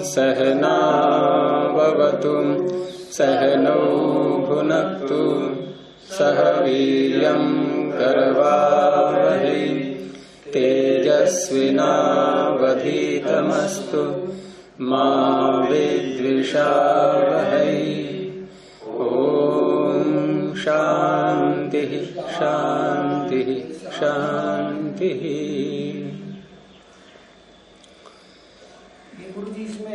सहना भवतु सहनौ भुनक्तु सह वीर्यं करवावहै तेजस्विनावधीतमस्तु मा विद्विषावहै। ओम शांति शांति शांति।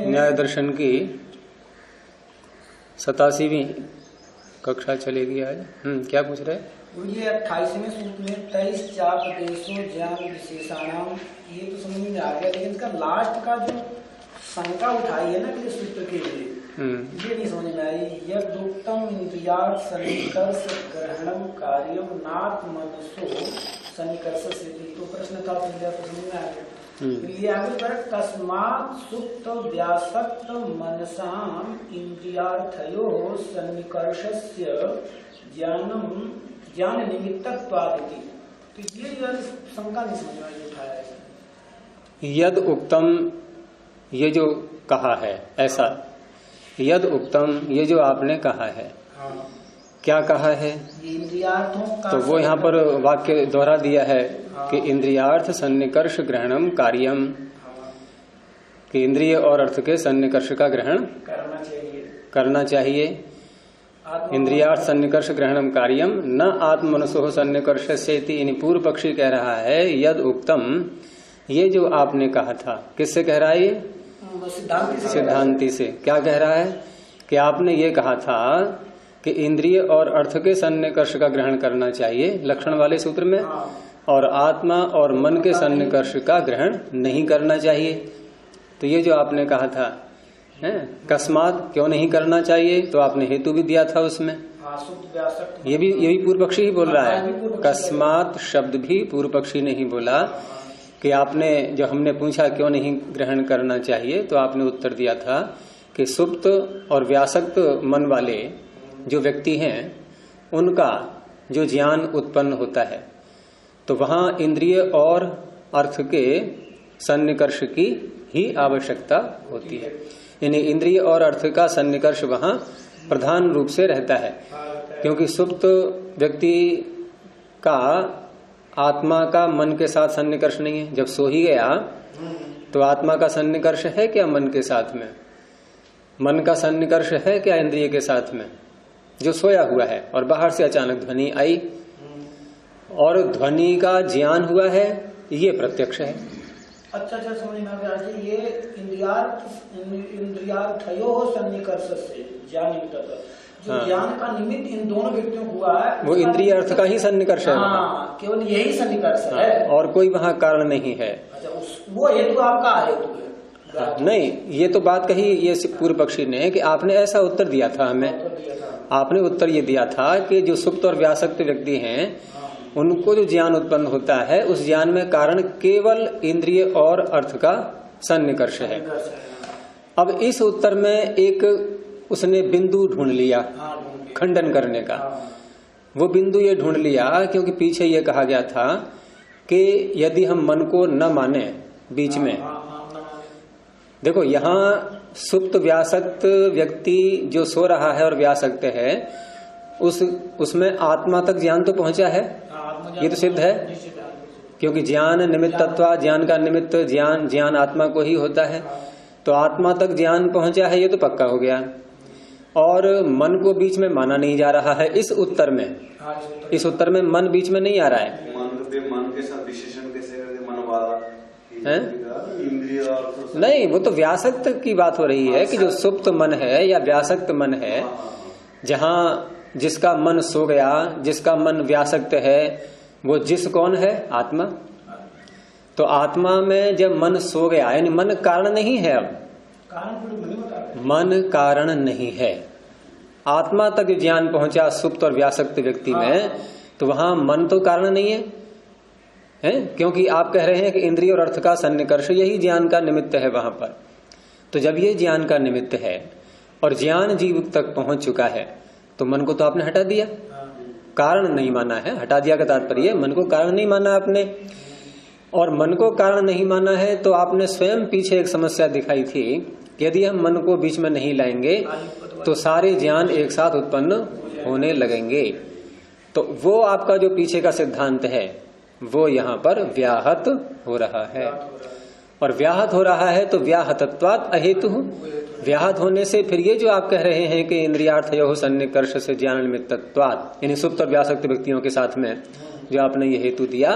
न्याय दर्शन की 87वीं कक्षा चलेगी आज। क्या पूछ रहे? ये 28वें सूत्र में 23 चापदेशों ज्ञान विशेषाणाम, ये तो समझ में आ गया, लेकिन इसका लास्ट का जो शंका उठाई है ना कि सूत्र के लिए, ये नहीं समझ में आई। यदुक्तम इंद्रियार्थ सन्निकर्ष ग्रहणम कार्यम नाथ मनसो सन्निकर्ष से, तो प्रश्न था समझ में आ गया। ये आगे पर तस्मात् सुप्त व्यासक्त मनसाम इंद्रियार्थयो सन्निकर्षस्य ज्ञानम ज्ञान निमित्तत्वादिति, तो ये शंका नहीं समझ में उठाया है। यद उक्तम, ये जो कहा है ऐसा, यद उक्तम ये जो आपने कहा है, क्या कहा है? इंद्रियार्थों का, तो वो यहाँ पर वाक्य दोहरा दिया है कि इंद्रियार्थ सन्निकर्ष ग्रहणम कार्यम, कि इंद्रिय और अर्थ के सन्निकर्ष का ग्रहण करना चाहिए। इंद्रियार्थ सन्निकर्ष ग्रहणम कार्यम न आत्मनसो सन्निकर्ष सेति। पूर्व पक्षी कह रहा है यद उक्तम, ये जो आपने कहा था, किससे कह रहा है? ये सिद्धांति से। क्या कह रहा है? कि आपने ये कहा था कि इंद्रिय और अर्थ के सन्निकर्ष का ग्रहण करना चाहिए लक्षण वाले सूत्र में, और आत्मा और मन के सन्निकर्ष का ग्रहण नहीं करना चाहिए। तो ये जो आपने कहा था कस्मात, क्यों नहीं करना चाहिए, तो आपने हेतु भी दिया था उसमें। ये भी पूर्व पक्षी ही बोल रहा है। कस्मात शब्द भी पूर्व पक्षी ने ही बोला कि आपने, जो हमने पूछा क्यों नहीं ग्रहण करना चाहिए, तो आपने उत्तर दिया था कि सुप्त और व्यासक्त मन वाले जो व्यक्ति हैं उनका जो ज्ञान उत्पन्न होता है, तो वहां इंद्रिय और अर्थ के सन्निकर्ष की ही आवश्यकता होती है। यानी इंद्रिय और अर्थ का सन्निकर्ष वहां प्रधान रूप से रहता है, क्योंकि सुप्त व्यक्ति का आत्मा का मन के साथ सन्निकर्ष नहीं है। जब सो ही गया तो आत्मा का सन्निकर्ष है क्या मन के साथ में? मन का सन्निकर्ष है क्या इंद्रिय के साथ में? जो सोया हुआ है और बाहर से अचानक ध्वनि आई और ध्वनि का ज्ञान हुआ है, ये प्रत्यक्ष है। अच्छा समझ में आ गया। ये इंद्रियार्थयो सन्निकर्ष से ज्ञान निमित्त, जो ज्ञान का निमित्त इन दोनों व्यक्तियों को हुआ है, वो इंद्रिय अर्थ का ही सन्निकर्ष है। केवल यही सन्निकर्ष है और कोई वहाँ कारण नहीं है। अच्छा, वो हेतु आपका हेतु है? नहीं, ये तो बात कही ये पूर्व पक्षी ने कि आपने ऐसा उत्तर दिया था हमें। आपने उत्तर ये दिया था कि जो सुप्त और व्यासक्त व्यक्ति हैं उनको जो ज्ञान उत्पन्न होता है, उस ज्ञान में कारण केवल इंद्रिय और अर्थ का सन्निकर्ष है। अब इस उत्तर में एक उसने बिंदु ढूंढ लिया खंडन करने का। वो बिंदु ये ढूंढ लिया क्योंकि पीछे ये कहा गया था कि यदि हम मन को न माने बीच में, देखो यहाँ सुप्त व्यासक्त व्यक्ति जो सो रहा है और व्यासक्त है, उसमें आत्मा तक ज्ञान तो पहुंचा है, ये तो सिद्ध है, क्योंकि ज्ञान निमित्तत्वा, ज्ञान का निमित्त ज्ञान आत्मा को ही होता है। तो आत्मा तक ज्ञान पहुंचा है, ये तो पक्का हो गया। और मन को बीच में माना नहीं जा रहा है इस उत्तर में। इस उत्तर में मन बीच में नहीं आ रहा है। मन के साथ विशेषण कैसे मन वाला है? नहीं, वो तो व्यासक्त की बात हो रही है कि जो सुप्त मन है या व्यासक्त मन है, जहाँ जिसका मन सो गया, जिसका मन व्यासक्त है, वो जिस कौन है? आत्मा। तो आत्मा में जब मन सो गया, यानी मन कारण नहीं है। अब मन कारण नहीं है। आत्मा तक ज्ञान पहुंचा सुप्त और व्यासक्त व्यक्ति में, तो वहां मन तो कारण नहीं है, क्योंकि आप कह रहे हैं कि इंद्रिय और अर्थ का सन्निकर्ष यही ज्ञान का निमित्त है वहां पर। तो जब ये ज्ञान का निमित्त है और ज्ञान जीव तक पहुंच चुका है, तो मन को तो आपने हटा दिया, कारण नहीं माना है। हटा दिया का तात्पर्य मन को कारण नहीं माना आपने। और मन को कारण नहीं माना है तो आपने स्वयं पीछे एक समस्या दिखाई थी कि यदि हम मन को बीच में नहीं लाएंगे तो सारे ज्ञान एक साथ उत्पन्न होने लगेंगे। तो वो आपका जो पीछे का सिद्धांत है वो यहाँ पर व्याहत हो रहा है। और व्याहत हो रहा है तो व्याहतत्वात् अहेतु, व्याहत होने से फिर ये जो आप कह रहे हैं कि इंद्रियार्थयोः सन्निकर्ष से ज्ञान निमित्तत्वात्, यानी सुप्त और व्यासक्त व्यक्तियों के साथ में जो आपने ये हेतु दिया,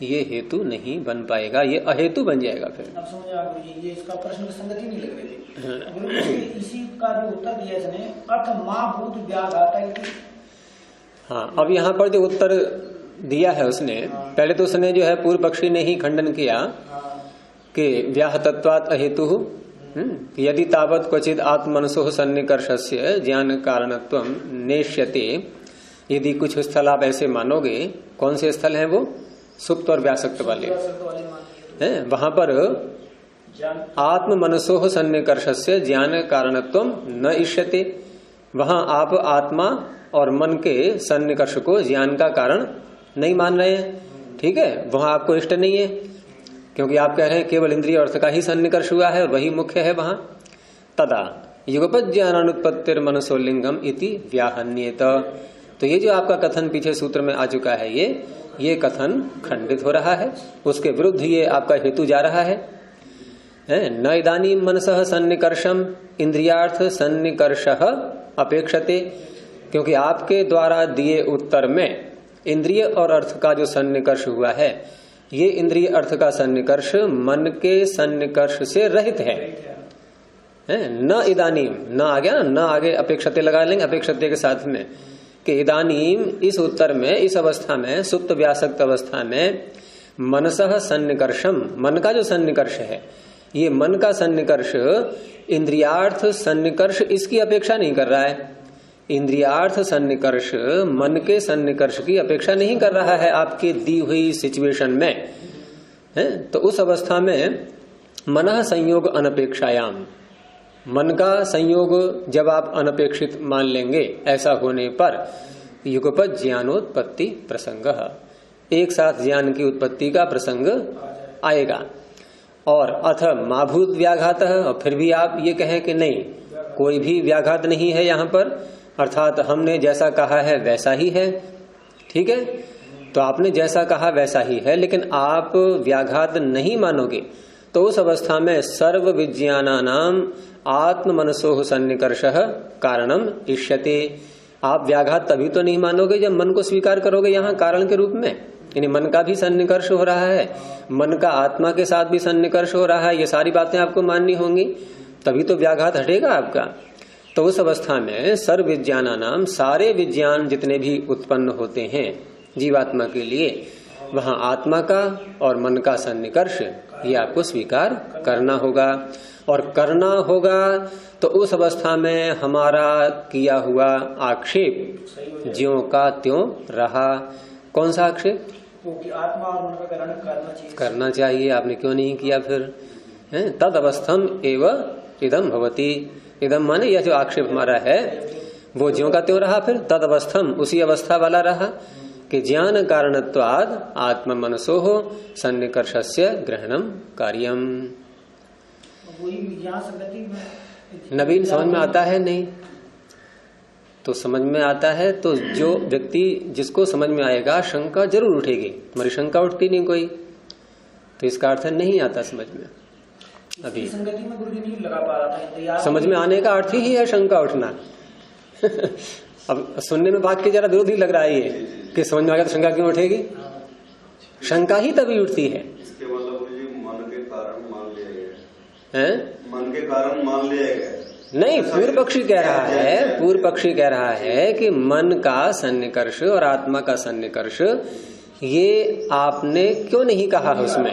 ये हेतु नहीं बन पाएगा, ये अहेतु बन जाएगा। फिर अब समझ आ गई, ये इसका प्रश्न में संगति नहीं लग रही थी। इसी का जो उत्तर दिया इसने अर्थ मां भूत व्याघाता। हाँ, अब यहाँ पर जो उत्तर दिया है उसने, पहले तो उसने जो है पूर्व पक्षी ने ही खंडन किया कि व्याहतत्वात् अहेतु, यदि तावत् क्वचित आत्मनसो सन्निकर्षस्य ज्ञान कारणत्वं नेष्यते। यदि कुछ स्थल आप ऐसे मानोगे, कौन से स्थल हैं वो? सुप्त और व्यासक्त वाले हैं। वहां पर आत्म मनसोह सन्निकर्षस्य ज्ञान कारणत्वम न इष्यते, वहां आप आत्मा और मन के सन्निकर्ष को ज्ञान का कारण नहीं मान रहे हैं। ठीक है, वहां आपको इष्ट नहीं है क्योंकि आप कह रहे हैं केवल इंद्रिय अर्थ का ही सन्निकर्ष हुआ है और वही मुख्य है वहां। तदा युगपद ज्ञानानुत्पत्तिर मनसोलिंगम इति व्याहन्येत। तो ये जो आपका कथन पीछे सूत्र में आ चुका है, ये कथन खंडित हो रहा है, उसके विरुद्ध ये आपका हेतु जा रहा है। न इदानीं मनसः सन्निकर्षम इंद्रियार्थ सन्निकर्षः अपेक्षते, क्योंकि आपके द्वारा दिए उत्तर में इंद्रिय और अर्थ का जो सन्निकर्ष हुआ है, ये इंद्रिय अर्थ का सन्निकर्ष मन के सन्निकर्ष से रहित है। न इदानीम, न आ गया न आगे अपेक्षते लगा लेंगे अपेक्षते के साथ में कि इदानीम, इस उत्तर में, इस अवस्था में, सुप्त व्यासक्त अवस्था में मनसः सन्निकर्षम, मन का जो सन्निकर्ष है, ये मन का सन्निकर्ष इंद्रियार्थ सन्निकर्ष इसकी अपेक्षा नहीं कर रहा है। इंद्रियार्थ सन्निकर्ष मन के सन्निकर्ष की अपेक्षा नहीं कर रहा है आपकी दी हुई सिचुएशन में है। तो उस अवस्था में मनः संयोग अनपेक्षायाम, मन का संयोग जब आप अनपेक्षित मान लेंगे, ऐसा होने पर युगपद ज्ञानोत्पत्ति प्रसंग, एक साथ ज्ञान की उत्पत्ति का प्रसंग आएगा। और अथ माभूत व्याघात, और फिर भी आप ये कहें कि नहीं, कोई भी व्याघात नहीं है यहाँ पर, अर्थात हमने जैसा कहा है वैसा ही है। ठीक है, तो आपने जैसा कहा वैसा ही है, लेकिन आप व्याघात नहीं मानोगे तो उस अवस्था में सर्व विज्ञानानाम आत्म मनसोह सन्निकर्षः कारणम इष्यते। आप व्याघात तभी तो नहीं मानोगे जब मन को स्वीकार करोगे यहाँ कारण के रूप में, यानी मन का भी सन्निकर्ष हो रहा है, मन का आत्मा के साथ भी सन्निकर्ष हो रहा है, ये सारी बातें आपको माननी होंगी, तभी तो व्याघात हटेगा आपका। तो उस अवस्था में सर्व विज्ञानानाम, सारे विज्ञान जितने भी उत्पन्न होते हैं जीवात्मा के लिए, वहां आत्मा का और मन का सन्निकर्ष ये आपको स्वीकार करना होगा। और करना होगा तो उस अवस्था में हमारा किया हुआ आक्षेप ज्यों का त्यों रहा। कौन सा आक्षेप? कि आत्मा और मन का ग्रहण करना चाहिए। आपने क्यों नहीं किया फिर? तद अवस्थम एव इदम भवती। इदम माने यह जो आक्षेप हमारा है वो ज्यों का त्यों रहा, फिर तद अवस्थम उसी अवस्था वाला रहा कि ज्ञान कारणत्वाद आत्म मनसोह सन्निकर्षस्य ग्रहणम कार्यम। नवीन समझ में आता है? नहीं तो समझ में आता है तो जो व्यक्ति जिसको समझ में आएगा शंका जरूर उठेगी। हमारी शंका उठती नहीं कोई, तो इसका अर्थ नहीं आता समझ में। अभी संगति में गुरुजी नहीं लगा पा रहा था, समझ में आने का अर्थ ही है शंका उठना। अब सुनने में बात की जरा विरोधी लग रहा है ये कि समझ में आ गया तो शंका क्यों उठेगी? शंका ही तभी उठती है। इसके मतलब मन के कारण मान लिया गया है, मन के कारण मान लिया गया नहीं। पूर्व पक्षी कह रहा है कि मन का सन्निकर्ष और आत्मा का सन्निकर्ष ये आपने क्यों नहीं कहा है? उसमें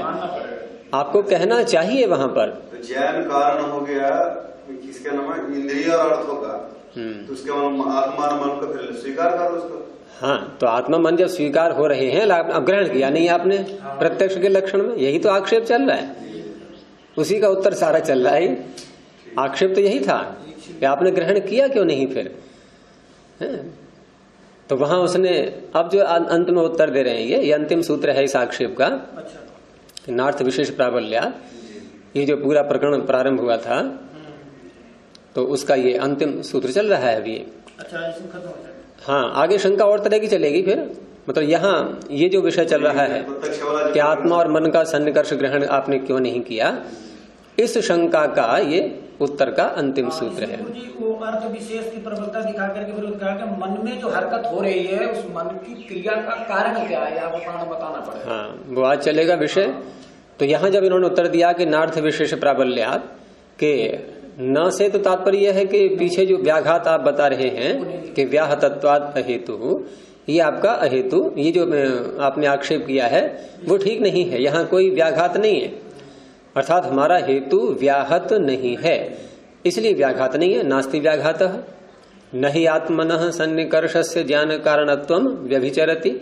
आपको कहना चाहिए वहां पर। तो ज्ञान कारण हो गया, किसका नाम है? इंद्रिय और अर्थों का। तो उसके आत्मा और मन को फिर स्वीकार करो उसको। हाँ, तो आत्मा मन जब स्वीकार हो रहे हैं, अब ग्रहण किया नहीं आपने प्रत्यक्ष के लक्षण में, यही तो आक्षेप चल रहा है, उसी का उत्तर सारा चल रहा है। आक्षेप तो यही था कि आपने ग्रहण किया क्यों नहीं फिर? तो वहां उसने अब जो अंत में उत्तर दे रहे हैं, ये अंतिम सूत्र है इस आक्षेप का। नार्थ विशेष प्राबल्यात, ये जो पूरा प्रकरण प्रारंभ हुआ था तो उसका ये अंतिम सूत्र चल रहा है अभी। अच्छा, इसमें खत्म हो जाएगा। हाँ, आगे शंका और तरह की चलेगी फिर। मतलब यहाँ ये जो विषय चल रहा है कि आत्मा और मन का सन्निकर्ष ग्रहण आपने क्यों नहीं किया, इस शंका का ये उत्तर का अंतिम सूत्र है। जी वो अर्थ विशेष की प्रबलता दिखा करके फिर कहा कि मन में जो हरकत हो रही है उस मन की क्रिया का कारण क्या है, आपको बताना पड़ेगा। हाँ, वो आज चलेगा विषय। तो यहाँ जब इन्होंने उत्तर दिया कि नार्थ विशेष प्राबल्यात के न से, तो तात्पर्य है कि पीछे जो व्याघात आप बता रहे हैं कि व्याहतत्वाद अहेतु, ये आपका अहेतु, ये जो आपने आक्षेप किया है वो ठीक नहीं है। यहाँ कोई व्याघात नहीं है, अर्थात हमारा हेतु व्याहत नहीं है, इसलिए व्याघात नहीं है। नास्ति व्याघातः न ही आत्मनः सन्निकर्षस्य ज्ञान कारणत्वं व्यभिचरति।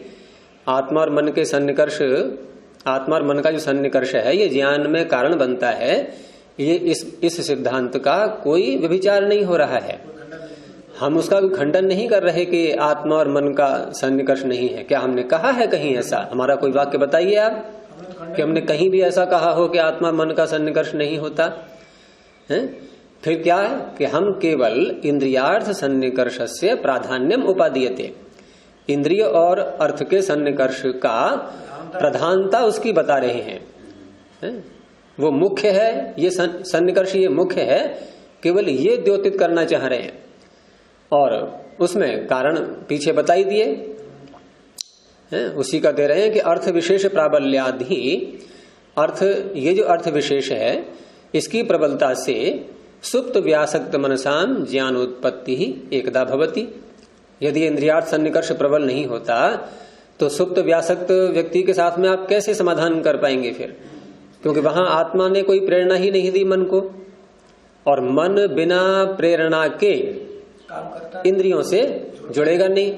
आत्मा और मन के सन्निकर्ष, आत्मा और मन का जो सन्निकर्ष है ये ज्ञान में कारण बनता है, ये इस सिद्धांत का कोई व्यभिचार नहीं हो रहा है। हम उसका खंडन नहीं कर रहे कि आत्मा और मन का सन्निकर्ष नहीं है। क्या हमने कहा है कहीं ऐसा? हमारा कोई वाक्य बताइए आप कि हमने कहीं भी ऐसा कहा हो कि आत्मा मन का सन्निकर्ष नहीं होता है? फिर क्या है कि हम केवल इंद्रियार्थ सन्निकर्षस्य प्राधान्यम उपादीयते, इंद्रिय और अर्थ के सन्निकर्ष का प्रधानता उसकी बता रहे हैं। वो मुख्य है, ये सन्निकर्ष ये मुख्य है, केवल ये द्योतित करना चाह रहे हैं। और उसमें कारण पीछे बताई दिए, उसी का दे रहे हैं कि अर्थ विशेष प्राबल्यादि, अर्थ ये जो अर्थ विशेष है इसकी प्रबलता से सुप्त व्यासक्त मनसाम ज्ञानोत्पत्ति ही एकदा भवति। यदि इंद्रियार्थ सन्निकर्ष प्रबल नहीं होता तो सुप्त व्यासक्त व्यक्ति के साथ में आप कैसे समाधान कर पाएंगे फिर? क्योंकि वहां आत्मा ने कोई प्रेरणा ही नहीं दी मन को, और मन बिना प्रेरणा के इंद्रियों से जुड़ेगा नहीं,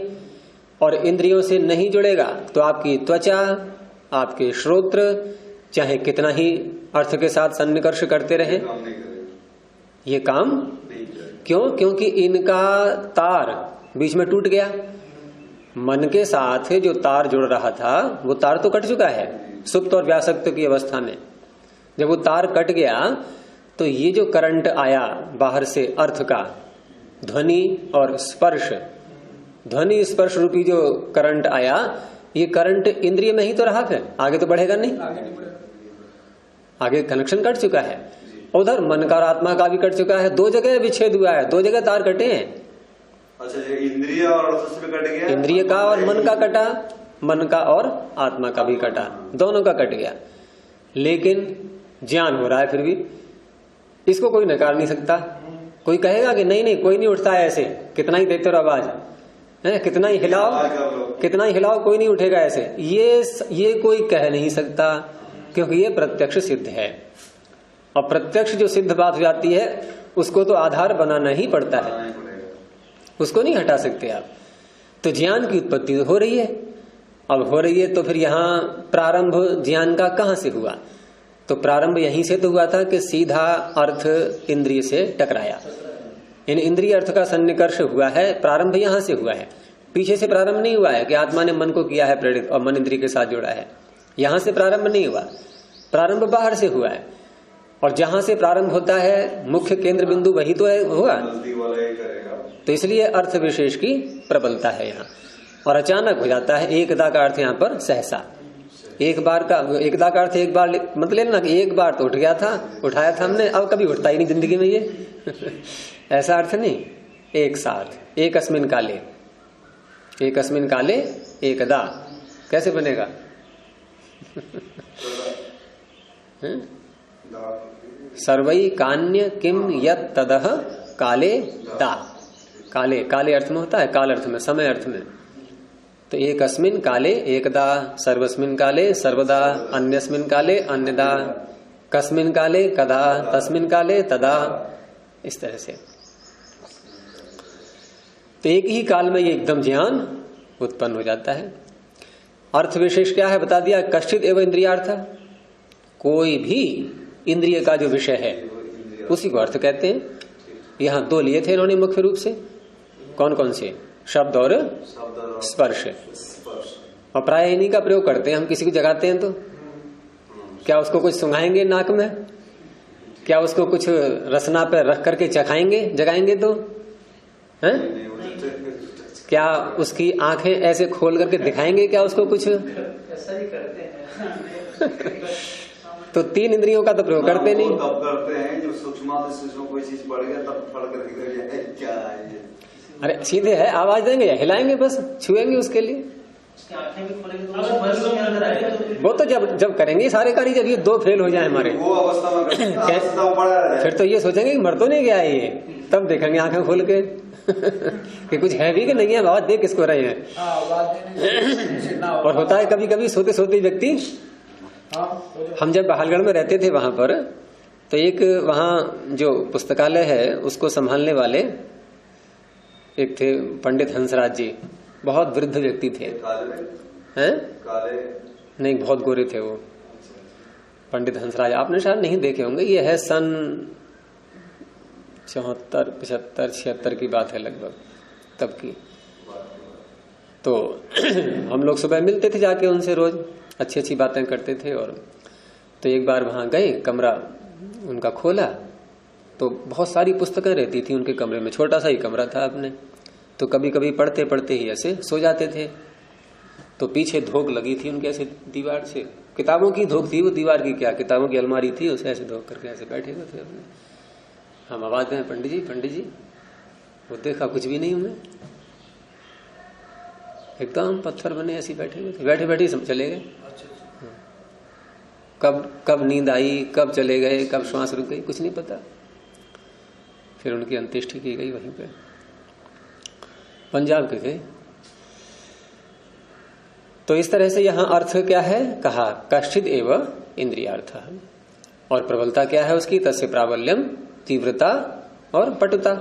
और इंद्रियों से नहीं जुड़ेगा तो आपकी त्वचा, आपके श्रोत्र चाहे कितना ही अर्थ के साथ सन्निकर्ष करते रहे, ये काम क्यों? क्योंकि इनका तार बीच में टूट गया। मन के साथ जो तार जुड़ रहा था वो तार तो कट चुका है सुप्त और व्यासक्त की अवस्था में। जब वो तार कट गया तो ये जो करंट आया बाहर से अर्थ का, ध्वनि और स्पर्श, ध्वनि स्पर्श रूपी जो करंट आया, ये करंट इंद्रिय में ही तो रहा, फिर आगे तो बढ़ेगा नहीं, आगे कनेक्शन कट चुका है। उधर मन का और आत्मा का भी कट चुका है, दो जगह विच्छेद हुआ है, दो जगह तार कटे हैं। अच्छा, इंद्रिय और अर्थ से कट गया, इंद्रिय का और मन का कटा, मन का और आत्मा का भी कटा, दोनों का कट गया। लेकिन ज्ञान हो रहा है फिर भी, इसको कोई नकार नहीं सकता। कोई कहेगा कि नहीं नहीं कोई नहीं उठता है ऐसे, कितना ही देते रहो आवाज है, कितना ही हिलाओ कोई नहीं उठेगा ऐसे, ये कोई कह नहीं सकता, क्योंकि ये प्रत्यक्ष सिद्ध है। और प्रत्यक्ष जो सिद्ध बात हो जाती है उसको तो आधार बनाना ही पड़ता है, उसको नहीं हटा सकते आप। तो ज्ञान की उत्पत्ति हो रही है, अब हो रही है तो फिर यहाँ प्रारंभ ज्ञान का कहाँ से हुआ? तो प्रारंभ यहीं से तो हुआ था कि सीधा अर्थ इंद्रिय से टकराया, इन इंद्रिय अर्थ का सन्निकर्ष हुआ है, प्रारंभ यहां से हुआ है। पीछे से प्रारंभ नहीं हुआ है कि आत्मा ने मन को किया है प्रेरित और मन इंद्रिय के साथ जुड़ा है, यहां से प्रारंभ नहीं हुआ, प्रारंभ बाहर से हुआ है। और जहां से प्रारंभ होता है मुख्य केंद्र बिंदु वही तो है हुआ, तो इसलिए अर्थ विशेष की प्रबलता है यहाँ। और अचानक हो जाता है एकदा का अर्थ यहाँ पर सहसा, एक बार का, एकदा का अर्थ एक बार मतलब लेना कि एक बार तो उठ गया था, उठाया था हमने, अब कभी उठता ही नहीं जिंदगी में ये ऐसा अर्थ नहीं, एक साथ, एक अस्मिन काले, एक अस्मिन काले एकदा कैसे बनेगा? सर्वई कान्य किम यत तदह काले दा, काले काले अर्थ में होता है, काल अर्थ में, समय अर्थ में। तो एक अस्मिन काले एकदा, सर्वस्मिन काले सर्वदा, अन्यस्मिन काले अन्यदा, कस्मिन काले कदा, तस्मिन काले तदा, इस तरह से। तो एक ही काल में ये एकदम ज्ञान उत्पन्न हो जाता है। अर्थ विशेष क्या है बता दिया, कश्चित एवं इंद्रियार्थ, कोई भी इंद्रिय का जो विषय है उसी को अर्थ कहते हैं। यहाँ दो लिए थे इन्होंने मुख्य रूप से, कौन कौन से? शब्द और स्पर्श। और प्राय इन्हीं का प्रयोग करते हैं हम, किसी को जगाते हैं तो क्या उसको कुछ सुंघाएंगे नाक में? क्या उसको कुछ रसना पे रख करके चखाएंगे, जगाएंगे तो हैं? क्या उसकी आंखें ऐसे खोल करके दिखाएंगे क्या उसको कुछ? ऐसा ही करते हैं। तो 3 इंद्रियों का तो प्रयोग करते नहीं। तब करते हैं जब सूक्ष्म से कोई चीज बढ़ गया तब फड़ करके क्या है। अरे सीधे है, आवाज देंगे या हिलाएंगे, बस छुएंगे उसके लिए। वो तो जब करेंगे सारे कार्य, जब ये 2 फेल हो जाए हमारे, वो अवस्था में फिर तो ये सोचेंगे कि मर तो नहीं गया ये, तब देखेंगे आंखें खोल के कि कुछ है भी कि नहीं है, आवाज दे किसको रहे हैं। और होता है कभी कभी सोते सोते व्यक्ति, हम जब बहालगढ़ में रहते थे वहां पर, तो एक वहां जो पुस्तकालय है उसको संभालने वाले एक थे पंडित हंसराज जी, बहुत वृद्ध व्यक्ति थे। हैं? नहीं, बहुत गोरे थे वो पंडित हंसराज, आपने शायद नहीं देखे होंगे। ये है सन 74, 75, 76 की बात है लगभग, तब की। तो हम लोग सुबह मिलते थे जाके उनसे, रोज अच्छी अच्छी बातें करते थे। और तो एक बार वहां गए, कमरा उनका खोला तो बहुत सारी पुस्तकें रहती थी उनके कमरे में, छोटा सा ही कमरा था अपने। तो कभी कभी पढ़ते पढ़ते ही ऐसे सो जाते थे। तो पीछे धोक लगी थी उनके, ऐसे दीवार से किताबों की धोक थी, वो दीवार की क्या, किताबों की अलमारी थी, उसे ऐसे धोक करके ऐसे बैठे हुए थे अपने। हम आवाज दें, पंडित जी पंडित जी। वो देखा कुछ भी नहीं उन्हें, एकदम पत्थर बने ऐसे बैठे हुए थे। बैठे बैठे चले गए। कब नींद आई, कब चले गए, कब श्वास रुक गई, कुछ नहीं पता। फिर उनकी अंत्येष्टि की गई वहीं पे, पंजाब के थे। तो इस तरह से यहाँ अर्थ क्या है, कहा कश्चिद एव इंद्रियार्थ, और प्रबलता क्या है उसकी, तस्य प्राबल्यम, तीव्रता और पटुता।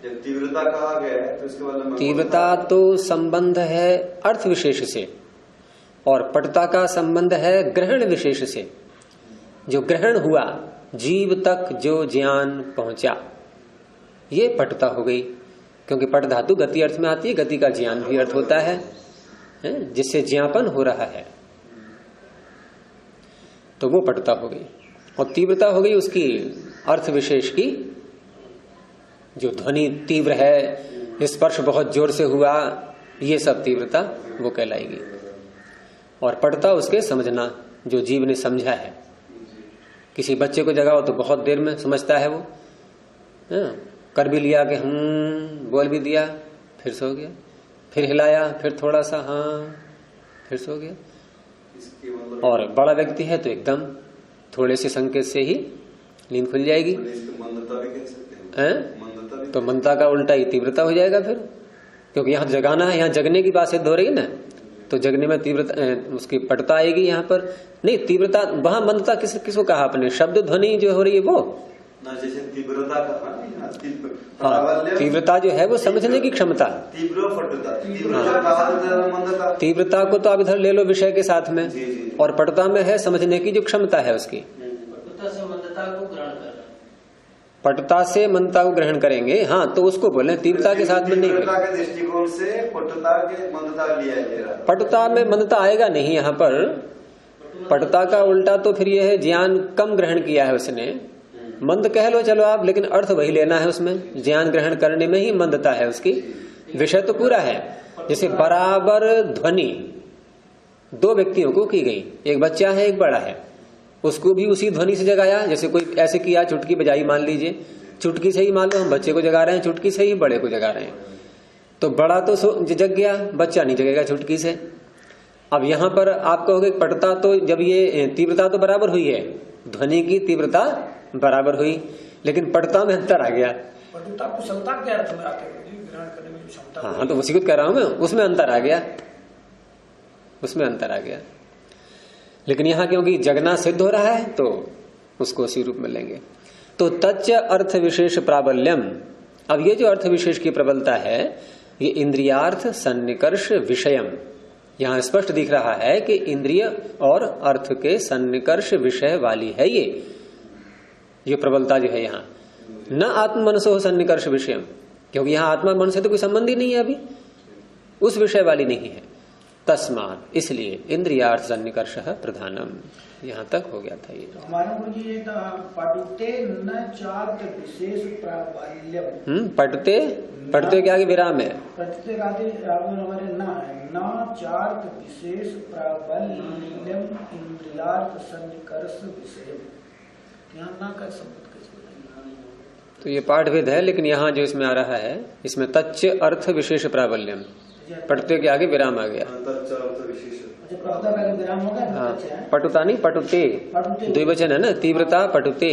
जब तीव्रता कहा गया है तो इसके बाद तीव्रता तो संबंध है अर्थ विशेष से, और पटुता का संबंध है ग्रहण विशेष से। जो ग्रहण हुआ, जीव तक जो ज्ञान पहुंचा, ये पटुता हो गई। क्योंकि पट धातु गति अर्थ में आती है, गति का ज्ञान भी अर्थ होता है, जिससे ज्ञापन हो रहा है, तो वो पटुता हो गई। और तीव्रता हो गई उसकी अर्थ विशेष की, जो ध्वनि तीव्र है, स्पर्श बहुत जोर से हुआ, ये सब तीव्रता वो कहलाएगी। और पटुता उसके समझना, जो जीव ने समझा है। किसी बच्चे को जगाओ तो बहुत देर में समझता है वो, कर भी लिया कि बोल भी दिया, फिर सो गया, फिर हिलाया, फिर थोड़ा सा हाँ, फिर सो गया। और बड़ा व्यक्ति है तो एकदम थोड़े से संकेत से ही नींद खुल जाएगी। तो मंदता का उल्टा ही तीव्रता हो जाएगा फिर, क्योंकि यहाँ जगाना है, यहाँ जगने की बात सिद्ध हो रही है ना, तो जगने में तीव्रता उसकी पटुता आएगी। यहाँ पर नहीं, तीव्रता वहां मंदता किसको कहा आपने, शब्द ध्वनि जो हो रही है वो, जैसे तीव्रता का हाँ, तीव्रता जो है वो समझने की क्षमता, तीव्रता को तो आप इधर ले लो विषय के साथ में, और पटुता में है समझने की जो क्षमता है उसकी। पटुता से मंदता को ग्रहण करेंगे, हाँ, तो उसको बोले तीव्रता के साथ में नहीं। तीव्रता के दृष्टिकोण से पटुता के मंदता लिया है। पटुता में मंदता आएगा नहीं यहाँ पर। पटुता का उल्टा तो फिर यह है ज्ञान कम ग्रहण किया है उसने, मंद कह लो चलो आप, लेकिन अर्थ वही लेना है उसमें। ज्ञान ग्रहण करने में ही मंदता है उसकी, विषय तो पूरा है। जैसे बराबर ध्वनि 2 व्यक्तियों को की गई, एक बच्चा है एक बड़ा है, उसको भी उसी ध्वनि से जगाया। जैसे कोई ऐसे किया, चुटकी बजाई, मान लीजिए चुटकी से ही, मान लो हम बच्चे को जगा रहे हैं, चुटकी से ही बड़े को जगा रहे हैं, तो बड़ा तो जग गया, बच्चा नहीं जगेगा चुटकी से। अब यहाँ पर आप कहोगे पटुता, तो जब ये तीव्रता तो बराबर हुई है, ध्वनि की तीव्रता बराबर हुई, लेकिन पटुता में अंतर आ गया। पटुता कुशलता के अर्थ में आते हैं, ग्रहण करने में जो क्षमता। हाँ, तो उसी को कह रहा हूं मैं, उसमें अंतर आ गया, उसमें अंतर आ गया। लेकिन यहाँ क्योंकि जगना सिद्ध हो रहा है तो उसको उसी रूप में लेंगे। तो तच्च अर्थ विशेष प्राबल्यम, अब ये जो अर्थ विशेष की प्रबलता है, ये इंद्रियार्थ सन्निकर्ष विषयम, यहाँ स्पष्ट दिख रहा है कि इंद्रिय और अर्थ के सन्निकर्ष विषय वाली है ये प्रबलता जो है यहाँ। न आत्म मनसो सन्निकर्ष विषयम, क्योंकि यहाँ आत्मा मन से तो कोई संबंध ही नहीं है, अभी उस विषय वाली नहीं है। तस्मात्, इसलिए इंद्रियार्थ सन्निकर्षः प्रधानम। यहाँ तक हो गया था ये। तो हमारे गुरुजी ये था पठुते न चार्थ विशेष प्राबल्यम। पढ़ते के आगे विराम है। पठुते का आगे हमारे न चार्थ विशेष प्राबल्यम इंद्रियार्थ सन्निकर्ष विषय। यहाँ ना का शब्द तो ये पाठ भेद है, लेकिन यहाँ जो इसमें आ रहा है इसमें तच्च अर्थ विशेष प्राबल्यम, पढ़ते के आगे विराम आ गया। हाँ, पटुता नहीं पटुते, द्विवचन है ना, तीव्रता पटुते,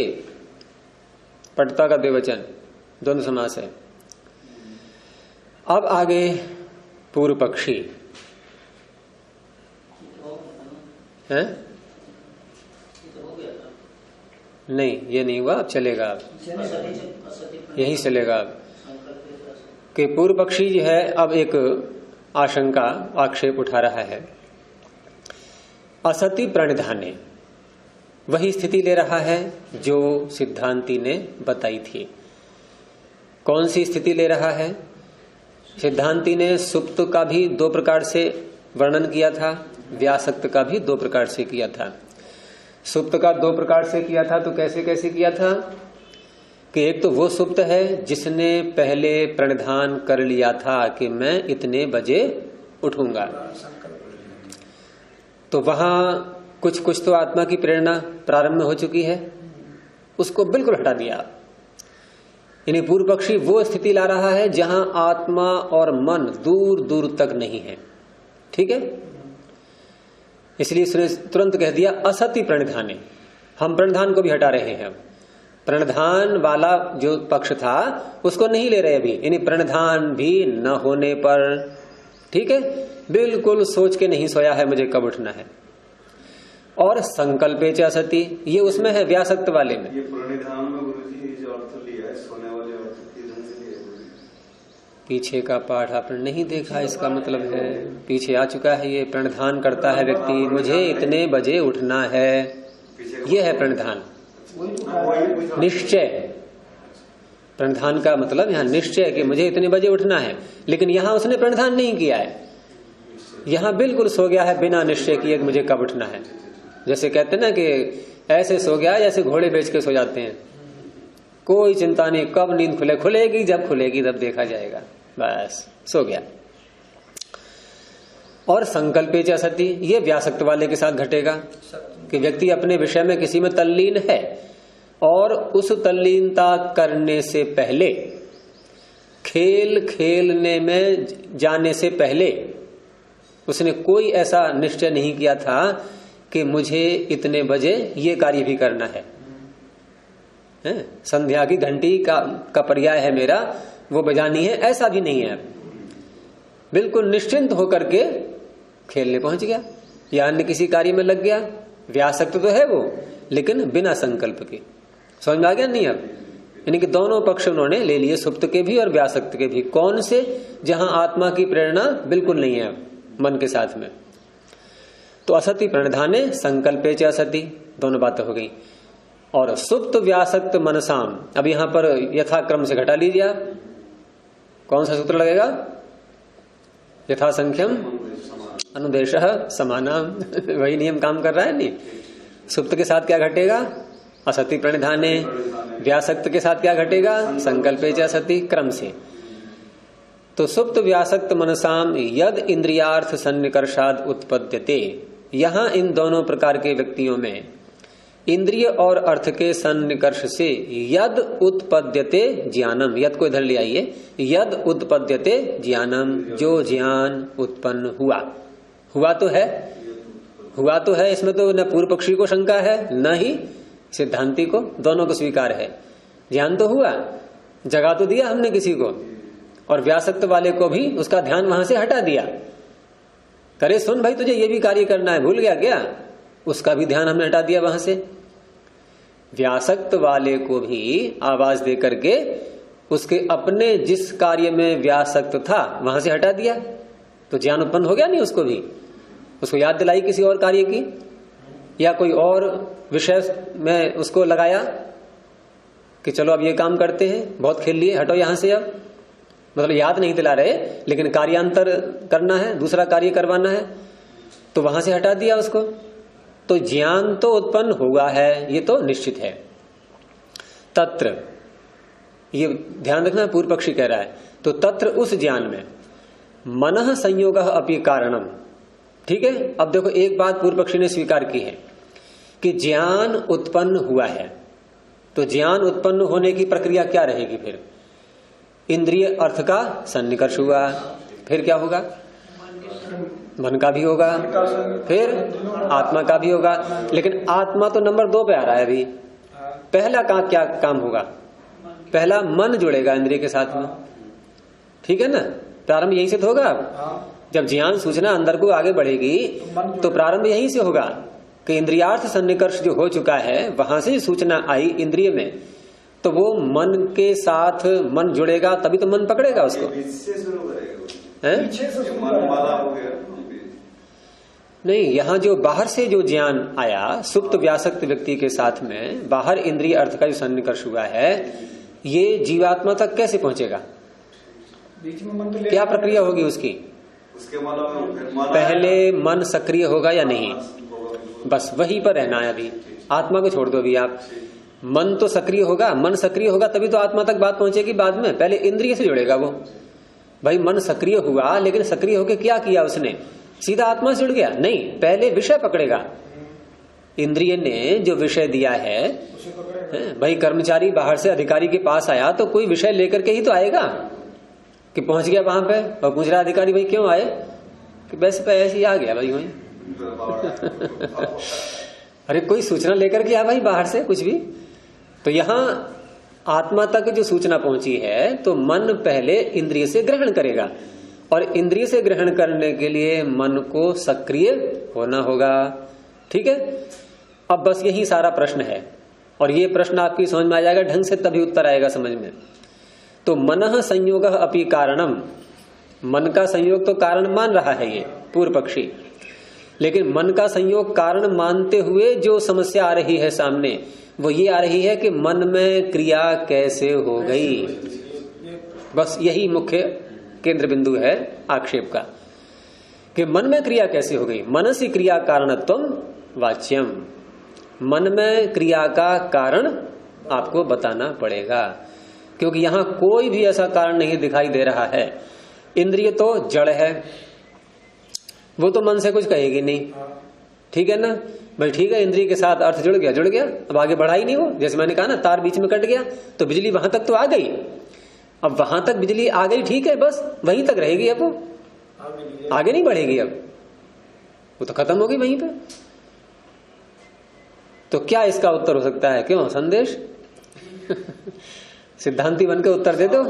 पटुता का द्विवचन, द्वंद्व समास है। अब आगे पूर्व पक्षी है, नहीं ये नहीं हुआ, अब चलेगा, यही चलेगा कि पूर्व पक्षी जो है अब एक आशंका आक्षेप उठा रहा है। असति प्रणिधाने, वही स्थिति ले रहा है जो सिद्धांती ने बताई थी। कौन सी स्थिति ले रहा है? सिद्धांती ने सुप्त का भी दो प्रकार से वर्णन किया था, व्यासक्त का भी दो प्रकार से किया था। सुप्त का दो प्रकार से किया था तो कैसे कैसे किया था कि एक तो वो सुप्त है जिसने पहले प्रणिधान कर लिया था कि मैं इतने बजे उठूंगा, तो वहां कुछ कुछ तो आत्मा की प्रेरणा प्रारंभ में हो चुकी है, उसको बिल्कुल हटा दिया। यानी पूर्व पक्षी वो स्थिति ला रहा है जहां आत्मा और मन दूर दूर तक नहीं है। ठीक है, इसलिए उसने तुरंत कह दिया असति प्रणिधाने, हम प्रणिधान को भी हटा रहे हैं। प्रणिधान वाला जो पक्ष था उसको नहीं ले रहे अभी, यानी प्रणिधान भी न होने पर, ठीक है, बिल्कुल सोच के नहीं सोया है मुझे कब उठना है। और संकल्पे च असति, ये उसमें है व्यासक्त वाले में। ये प्रणिधान में गुरुजी जो अर्थ लिया है, सोने वाले अर्थ किस ढंग से लिया है? पीछे का पाठ आपने नहीं देखा, इसका मतलब है पीछे आ चुका है। ये प्रणिधान करता है व्यक्ति, मुझे इतने बजे उठना है, ये है प्रणिधान, निश्चय। प्रणिधान का मतलब यहाँ निश्चय कि मुझे इतने बजे उठना है, लेकिन यहाँ उसने प्रणिधान नहीं किया है, यहाँ बिल्कुल सो गया है बिना निश्चय किए कि मुझे कब उठना है। जैसे कहते हैं ना कि ऐसे सो गया जैसे घोड़े बेच के सो जाते हैं, कोई चिंता नहीं, कब नींद खुलेगी जब खुलेगी तब देखा जाएगा, बस सो गया। और संकल्पे च असति, ये व्यासक्त वाले के साथ घटेगा कि व्यक्ति अपने विषय में किसी में तल्लीन है और उस तल्लीनता करने से पहले, खेल खेलने में जाने से पहले उसने कोई ऐसा निश्चय नहीं किया था कि मुझे इतने बजे ये कार्य भी करना है, संध्या की घंटी का पर्याय है मेरा, वो बजानी है, ऐसा भी नहीं है। बिल्कुल निश्चिंत होकर के खेलने पहुंच गया या अन्य किसी कार्य में लग गया। व्यासक्त तो है वो, लेकिन बिना संकल्प के। समझ में आ गया नहीं? अब यानी कि दोनों पक्ष उन्होंने ले लिए, सुप्त के भी और व्यासक्त के भी। कौन से? जहां आत्मा की प्रेरणा बिल्कुल नहीं है मन के साथ में। तो असति प्रणिधाने संकल्पे च असति, दोनों बातें हो गई। और सुप्त व्यासक्त मनसाम, अब यहां पर यथाक्रम से घटा लीजिए आप। कौन सा सूत्र लगेगा? यथासंख्यम अनुदेशः समानाम, वही नियम काम कर रहा है नहीं। सुप्त के साथ क्या घटेगा? असति प्रणिधाने। व्यासक्त के साथ क्या घटेगा? संकल्पे च असति, क्रम से। तो सुप्त व्यासक्त मनसाम यद इंद्रियार्थ सन्निकर्षाद उत्पद्यते, यहां इन दोनों प्रकार के व्यक्तियों में इंद्रिय और अर्थ के सन्निकर्ष से यद उत्पद्यते ज्ञानम, यद को इधर ले आइए, यद उत्पद्यते ज्ञानम, जो ज्ञान उत्पन्न हुआ। हुआ तो है, हुआ तो है, इसमें तो न पूर्व पक्षी को शंका है न ही सिद्धांति को, दोनों को स्वीकार है। ज्ञान तो हुआ, जगा तो दिया हमने किसी को, और व्यासक्त वाले को भी उसका ध्यान वहां से हटा दिया। करे सुन भाई, तुझे ये भी कार्य करना है, भूल गया क्या? उसका भी ध्यान हमने हटा दिया वहां से। व्यासक्त वाले को भी आवाज दे करके उसके अपने जिस कार्य में व्यासक्त था वहां से हटा दिया, तो ज्ञान उत्पन्न हो गया नहीं उसको भी। उसको याद दिलाई किसी और कार्य की, या कोई और विषय में उसको लगाया कि चलो अब ये काम करते हैं, बहुत खेल लिए, हटो यहां से। अब मतलब याद नहीं दिला रहे, लेकिन कार्यांतर करना है, दूसरा कार्य करवाना है, तो वहां से हटा दिया उसको, तो ज्ञान तो उत्पन्न हुआ है, ये तो निश्चित है। तत्र, ये ध्यान रखना, पूर्व पक्षी कह रहा है, तो तत्र उस ज्ञान में मनः संयोग अपि कारणम। ठीक है, अब देखो एक बात पूर्व पक्षी ने स्वीकार की है कि ज्ञान उत्पन्न हुआ है, तो ज्ञान उत्पन्न होने की प्रक्रिया क्या रहेगी? फिर इंद्रिय अर्थ का सन्निकर्ष हुआ, फिर क्या होगा? मन का भी होगा, फिर आत्मा का भी होगा। लेकिन आत्मा तो नंबर 2 पे आ रहा है अभी। पहला का क्या काम होगा? पहला मन जुड़ेगा इंद्रिय के साथ में, ठीक है ना? प्रारंभ यहीं से तो होगा। जब ज्ञान सूचना अंदर को आगे बढ़ेगी तो प्रारंभ यहीं से होगा कि इंद्रियार्थ सन्निकर्ष जो हो चुका है, वहां से सूचना आई इंद्रिय में, तो वो मन के साथ मन जुड़ेगा, तभी तो मन पकड़ेगा उसको। नहीं, यहाँ जो बाहर से जो ज्ञान आया सुप्त व्यासक्त व्यक्ति के साथ में, बाहर इंद्रिय अर्थ का जो सन्निकर्ष हुआ है, ये जीवात्मा तक कैसे पहुंचेगा? बीच में मन तो क्या प्रक्रिया होगी उसकी? उसके पहले मन सक्रिय होगा या नहीं, बस वहीं पर रहना है अभी। आत्मा को छोड़ दो अभी आप। मन तो सक्रिय होगा, मन सक्रिय होगा तभी तो आत्मा तक बात पहुंचेगी बाद में। पहले इंद्रिय से जुड़ेगा वो। भाई मन सक्रिय हुआ, लेकिन सक्रिय होकर क्या किया उसने? सीधा आत्मा से जुड़ गया? नहीं, पहले विषय पकड़ेगा। इंद्रिय ने जो विषय दिया है, भाई कर्मचारी बाहर से अधिकारी के पास आया तो कोई विषय लेकर के ही तो आएगा कि पहुंच गया वहां पे, और पूछ रहा अधिकारी भाई क्यों आए, कि बस पे ऐसे ही आ गया भाई वहीं। अरे कोई सूचना लेकर के आया भाई बाहर से कुछ भी। तो यहाँ आत्मा तक जो सूचना पहुंची है, तो मन पहले इंद्रिय से ग्रहण करेगा, और इंद्रिय से ग्रहण करने के लिए मन को सक्रिय होना होगा। ठीक है, अब बस यही सारा प्रश्न है, और ये प्रश्न आपकी समझ में आ जाएगा ढंग से, तभी उत्तर आएगा समझ में। तो मनः संयोग अपि कारणम, मन का संयोग तो कारण मान रहा है ये पूर्व पक्षी, लेकिन मन का संयोग कारण मानते हुए जो समस्या आ रही है सामने, वो ये आ रही है कि मन में क्रिया कैसे हो गई। बस यही मुख्य केंद्र बिंदु है आक्षेप का, कि मन में क्रिया कैसे हो गई। मनसी क्रिया कारणत्वम वाच्यम, मन में क्रिया का कारण आपको बताना पड़ेगा, क्योंकि यहां कोई भी ऐसा कारण नहीं दिखाई दे रहा है। इंद्रिय तो जड़ है, वो तो मन से कुछ कहेगी नहीं, ठीक है ना भाई? ठीक है, इंद्रिय के साथ अर्थ जुड़ गया, अब आगे बढ़ा ही नहीं वो। जैसे मैंने कहा ना, तार बीच में कट गया तो बिजली वहां तक तो आ गई, अब वहां तक बिजली आ गई, ठीक है, बस वहीं तक रहेगी, अब वो आगे नहीं बढ़ेगी, अब वो तो खत्म होगी वहीं पे। तो क्या इसका उत्तर हो सकता है? क्यों संदेश? सिद्धांति बनकर उत्तर दे दो।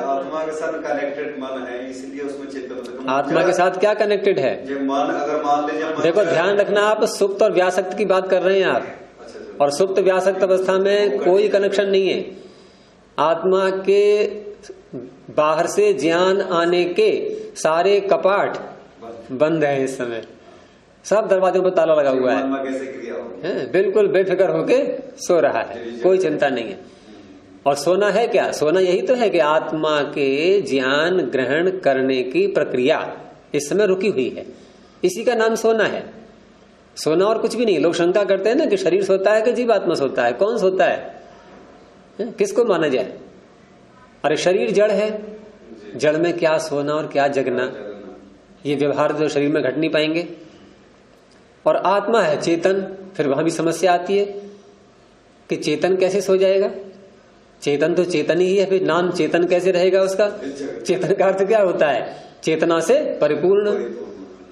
आत्मा के साथ कनेक्टेड मन है, इसलिए उसमें चेतन। आत्मा के साथ क्या कनेक्टेड है? मन अगर मान लीजिए, देखो ध्यान रखना, आप सुप्त और व्यासक्त की बात कर रहे हैं आप, और सुप्त व्यासक्त अवस्था में कोई कनेक्शन नहीं है। आत्मा के बाहर से ज्ञान आने के सारे कपाट बंद है इस समय, सब दरवाजों पर ताला लगा हुआ है, बिल्कुल बेफिक्र होके सो रहा है, कोई चिंता नहीं है। और सोना है क्या? सोना यही तो है कि आत्मा के ज्ञान ग्रहण करने की प्रक्रिया इस समय रुकी हुई है, इसी का नाम सोना है। सोना और कुछ भी नहीं। लोग शंका करते हैं ना कि शरीर सोता है कि जीवात्मा सोता है, कौन सोता है? किसको माना जाए? अरे शरीर जड़ है, जड़ में क्या सोना और क्या जगना, ये व्यवहार जो शरीर में घट नहीं पाएंगे। और आत्मा है चेतन, फिर वहां भी समस्या आती है कि चेतन कैसे सो जाएगा? चेतन तो चेतन ही है, फिर नाम चेतन कैसे रहेगा उसका? चेतन का अर्थ क्या होता है? चेतना से परिपूर्ण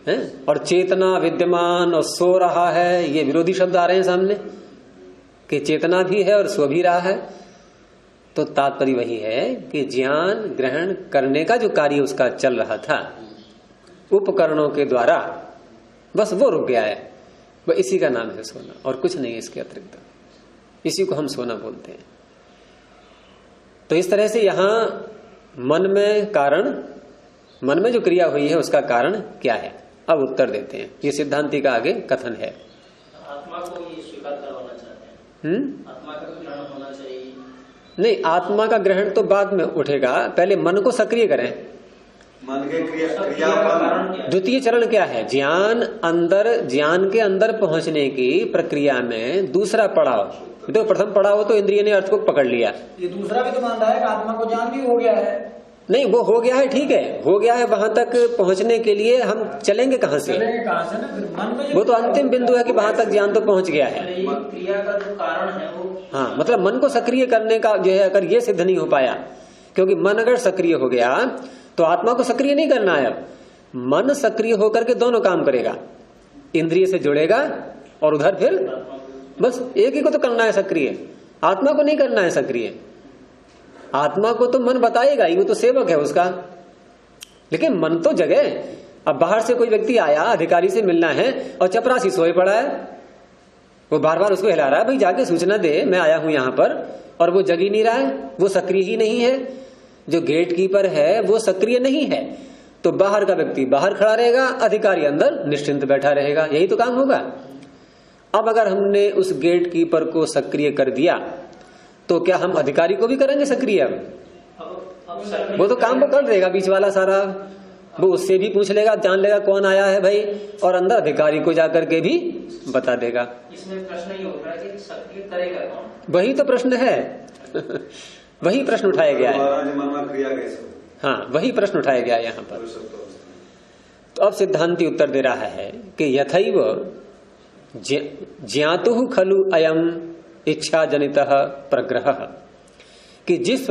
है। और चेतना विद्यमान और सो रहा है, ये विरोधी शब्द आ रहे हैं सामने कि चेतना भी है और सो भी रहा है। तो तात्पर्य वही है कि ज्ञान ग्रहण करने का जो कार्य उसका चल रहा था उपकरणों के द्वारा, बस वो रुक गया है। वह इसी का नाम है सोना, और कुछ नहीं इसके अतिरिक्त। इसी को हम सोना बोलते हैं। तो इस तरह से यहां मन में कारण, मन में जो क्रिया हुई है उसका कारण क्या है? अब उत्तर देते हैं। ये सिद्धांति का आगे कथन है। आत्मा को ये स्वीकार करवाना चाहते हैं। आत्मा का ग्रहण होना चाहिए। नहीं, आत्मा का ग्रहण तो बाद में उठेगा, पहले मन को सक्रिय करें। मन के क्रिया द्वितीय चरण क्या है? ज्ञान के अंदर पहुंचने की प्रक्रिया में दूसरा पड़ाव। तो प्रथम पड़ाव तो इंद्रिय ने अर्थ को पकड़ लिया, ये दूसरा भी तो मान रहा है कि आत्मा को ज्ञान भी हो गया है। नहीं, वो हो गया है, ठीक है, हो गया है। वहां तक पहुंचने के लिए हम चलेंगे कहाँ से? चलेंगे कहाँ से ना, फिर मन में वो तो अंतिम बिंदु है कि वहां तक ज्ञान तो पहुंच गया है। क्रिया का जो कारण है वो, हाँ, मतलब मन को सक्रिय करने का जो है, अगर ये सिद्ध नहीं हो पाया, क्योंकि मन अगर सक्रिय हो गया तो आत्मा को सक्रिय नहीं करना है। अब मन सक्रिय होकर के दोनों काम करेगा, इंद्रिय से जुड़ेगा और उधर फिर बस एक ही को तो करना है सक्रिय, आत्मा को नहीं करना है सक्रिय। आत्मा को तो मन बताएगा ही, वो तो सेवक है उसका, लेकिन मन तो जगह। अब बाहर से कोई व्यक्ति आया, अधिकारी से मिलना है और चपरासी सोए पड़ा है, वो बार बार उसको हिला रहा है, भाई जाके सूचना दे मैं आया हूं यहां पर, और वो जग ही नहीं रहा है, वो सक्रिय ही नहीं है। जो गेट कीपर है वो सक्रिय नहीं है, तो बाहर का व्यक्ति बाहर खड़ा रहेगा, अधिकारी अंदर निश्चिंत बैठा रहेगा, यही तो काम होगा। अब अगर हमने उस गेट कीपर को सक्रिय कर दिया तो क्या हम अधिकारी को भी करेंगे सक्रिय? अब वो तो काम वो कर देगा बीच वाला सारा, वो उससे भी पूछ लेगा, जान लेगा कौन आया है भाई, और अंदर अधिकारी को जाकर के भी बता देगा। इसमें प्रश्न ये होगा कि सक्रिय करेगा कौन? वही तो प्रश्न है वही प्रश्न उठाया गया है। हाँ, वही प्रश्न उठाया गया है यहाँ पर। तो अब सिद्धांती उत्तर दे रहा है कि यथैव ज्ञातुः खलु अयम इच्छा जनितः प्रग्रह, कि जिस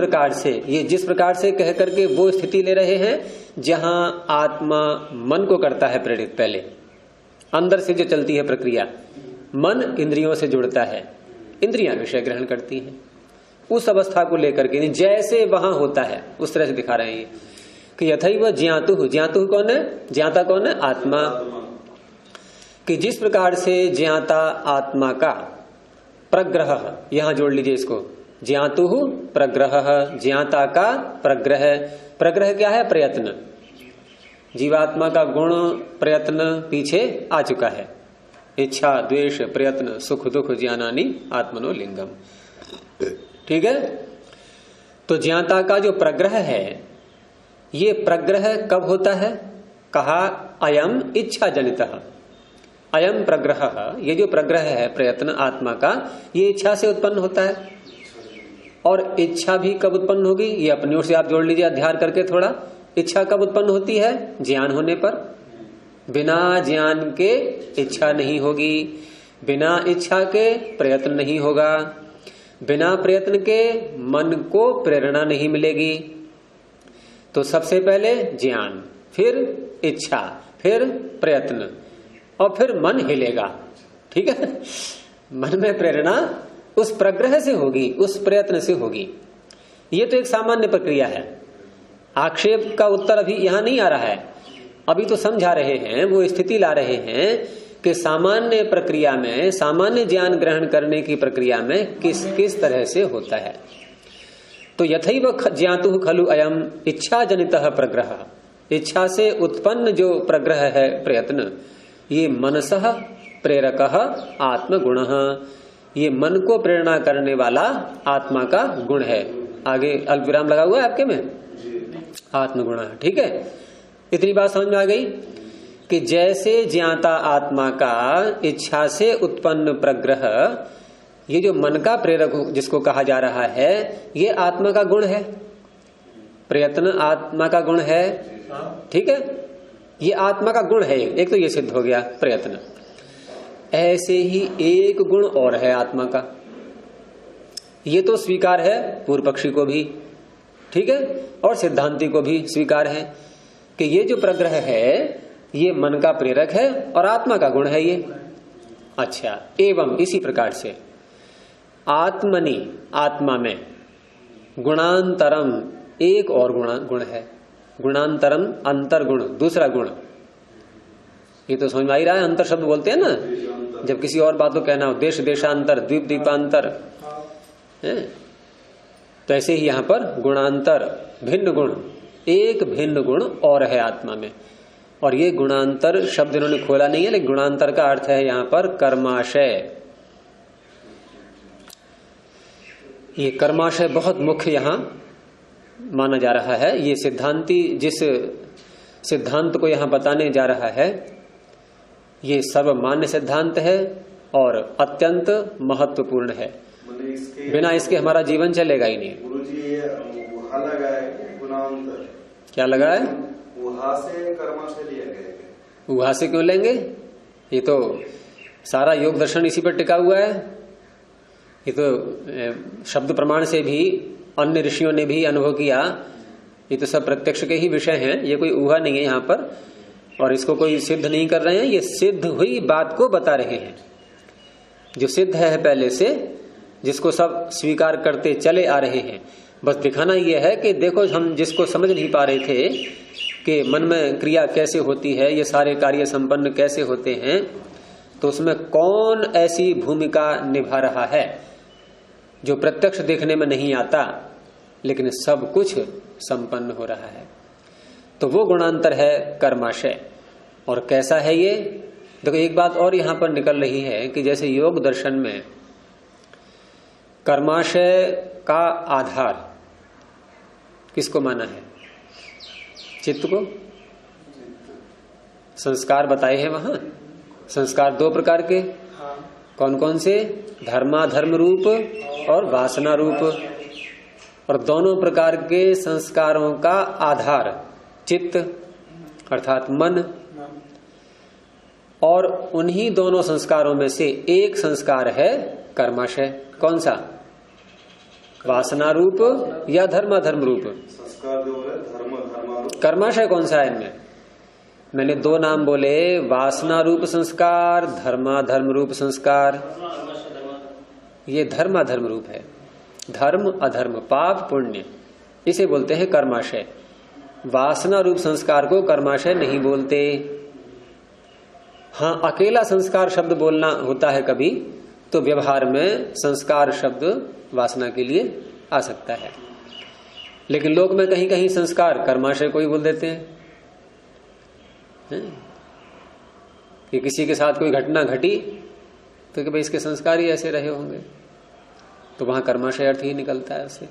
प्रकार से कह करके वो स्थिति ले रहे हैं जहां आत्मा मन को करता है प्रेरित, पहले अंदर से जो चलती है प्रक्रिया, मन इंद्रियों से जुड़ता है, इंद्रियां विषय ग्रहण करती हैं, उस अवस्था को लेकर के जैसे वहां होता है उस तरह से दिखा रहे हैं कि यथैव ज्ञातुः कौन है? ज्ञाता कौन है? आत्मा। कि जिस प्रकार से ज्ञाता आत्मा का प्रग्रह, यहां जोड़ लीजिए इसको, ज्ञातुः प्रग्रह, ज्ञाता का प्रग्रह। प्रग्रह क्या है? प्रयत्न। जीवात्मा का गुण प्रयत्न पीछे आ चुका है, इच्छा द्वेष प्रयत्न सुख दुख ज्ञानानि आत्मनो लिंगम, ठीक है। तो ज्ञाता का जो प्रग्रह है, ये प्रग्रह कब होता है? कहा अयम इच्छा जनितः, अयम प्रग्रह, ये जो प्रग्रह है प्रयत्न आत्मा का, ये इच्छा से उत्पन्न होता है। और इच्छा भी कब उत्पन्न होगी? ये अपनी ओर से आप जोड़ लीजिए अध्ययन करके थोड़ा। इच्छा कब उत्पन्न होती है? ज्ञान होने पर। बिना ज्ञान के इच्छा नहीं होगी, बिना इच्छा के प्रयत्न नहीं होगा, बिना प्रयत्न के मन को प्रेरणा नहीं मिलेगी। तो सबसे पहले ज्ञान, फिर इच्छा, फिर प्रयत्न, और फिर मन हिलेगा, ठीक है। मन में प्रेरणा उस प्रग्रह से होगी, उस प्रयत्न से होगी। ये तो एक सामान्य प्रक्रिया है। आक्षेप का उत्तर अभी यहां नहीं आ रहा है, अभी तो समझा रहे हैं, वो स्थिति ला रहे हैं कि सामान्य प्रक्रिया में, सामान्य ज्ञान ग्रहण करने की प्रक्रिया में किस किस तरह से होता है। तो यथैव ज्ञातुः खलु अयम इच्छा जनितः प्रग्रह, इच्छा से उत्पन्न जो प्रग्रह है प्रयत्न, ये मनसः प्रेरकः आत्मगुणः, ये मन को प्रेरणा करने वाला आत्मा का गुण है। आगे अल्पविराम लगा हुआ है आपके में, आत्मगुण, ठीक है। इतनी बात समझ में आ गई कि जैसे ज्ञाता आत्मा का इच्छा से उत्पन्न प्रग्रह, ये जो मन का प्रेरक जिसको कहा जा रहा है, ये आत्मा का गुण है, प्रयत्न आत्मा का गुण है, ठीक है। ये आत्मा का गुण है, एक तो ये सिद्ध हो गया प्रयत्न। ऐसे ही एक गुण और है आत्मा का, ये तो स्वीकार है पूर्व पक्षी को भी, ठीक है, और सिद्धांती को भी स्वीकार है कि ये जो प्रग्रह है ये मन का प्रेरक है और आत्मा का गुण है ये। अच्छा, एवं इसी प्रकार से आत्मनि, आत्मा में गुणांतरम, एक और गुण है, गुणांतरम अंतर गुण, दूसरा गुण। ये तो समझ में आ ही रहा है, अंतर शब्द बोलते हैं ना जब किसी और बात को कहना हो, देश देशांतर, द्वीप द्वीपांतर है। तो ऐसे ही यहां पर गुणांतर, भिन्न गुण, एक भिन्न गुण और है आत्मा में। और ये गुणांतर शब्द इन्होंने खोला नहीं है, लेकिन गुणांतर का अर्थ है यहां पर कर्माशय। ये कर्माशय बहुत मुख्य यहां माना जा रहा है। ये सिद्धांती जिस सिद्धांत को यहां बताने जा रहा है, ये सर्वमान्य सिद्धांत है और अत्यंत महत्वपूर्ण है। बिना इसके हमारा जीवन चलेगा ही नहीं। गुरुजी वहा लगा है गुणांतर, क्या लगा है? वहा से कर्म से लिया गया। वहां से क्यों लेंगे? ये तो सारा योग दर्शन इसी पर टिका हुआ है। ये तो शब्द प्रमाण से भी अन्य ऋषियों ने भी अनुभव किया। ये तो सब प्रत्यक्ष के ही विषय हैं, ये कोई ऊहा नहीं है यहाँ पर, और इसको कोई सिद्ध नहीं कर रहे हैं, ये सिद्ध हुई बात को बता रहे हैं। जो सिद्ध है पहले से, जिसको सब स्वीकार करते चले आ रहे हैं, बस दिखाना यह है कि देखो, हम जिसको समझ नहीं पा रहे थे कि मन में क्रिया कैसे होती है, ये सारे कार्य संपन्न कैसे होते हैं, तो उसमें कौन ऐसी भूमिका निभा रहा है जो प्रत्यक्ष देखने में नहीं आता लेकिन सब कुछ संपन्न हो रहा है। तो वो गुणांतर है कर्माशय। और कैसा है ये? देखो, एक बात और यहां पर निकल रही है कि जैसे योग दर्शन में कर्माशय का आधार किसको माना है? चित्त को। संस्कार बताए हैं वहां। संस्कार दो प्रकार के, कौन कौन से? धर्माधर्म रूप और वासना रूप। और दोनों प्रकार के संस्कारों का आधार चित्त अर्थात मन, और उन्हीं दोनों संस्कारों में से एक संस्कार है कर्माशय। कौन सा? वासना रूप या धर्माधर्म रूप? संस्कार जो है धर्म कर्माशय कौन सा है इनमें? मैंने दो नाम बोले, वासना रूप संस्कार, धर्माधर्म रूप संस्कार। ये धर्माधर्म रूप है। धर्म अधर्म, पाप पुण्य, इसे बोलते हैं कर्माशय। वासना रूप संस्कार को कर्माशय नहीं बोलते। हाँ, अकेला संस्कार शब्द बोलना होता है कभी, तो व्यवहार में संस्कार शब्द वासना के लिए आ सकता है, लेकिन लोग में कहीं कहीं संस्कार कर्माशय को ही बोल देते हैं। कि किसी के साथ कोई घटना घटी तो कि भाई इसके संस्कार ही ऐसे रहे होंगे, तो वहां कर्माशय अर्थ ही निकलता है उससे।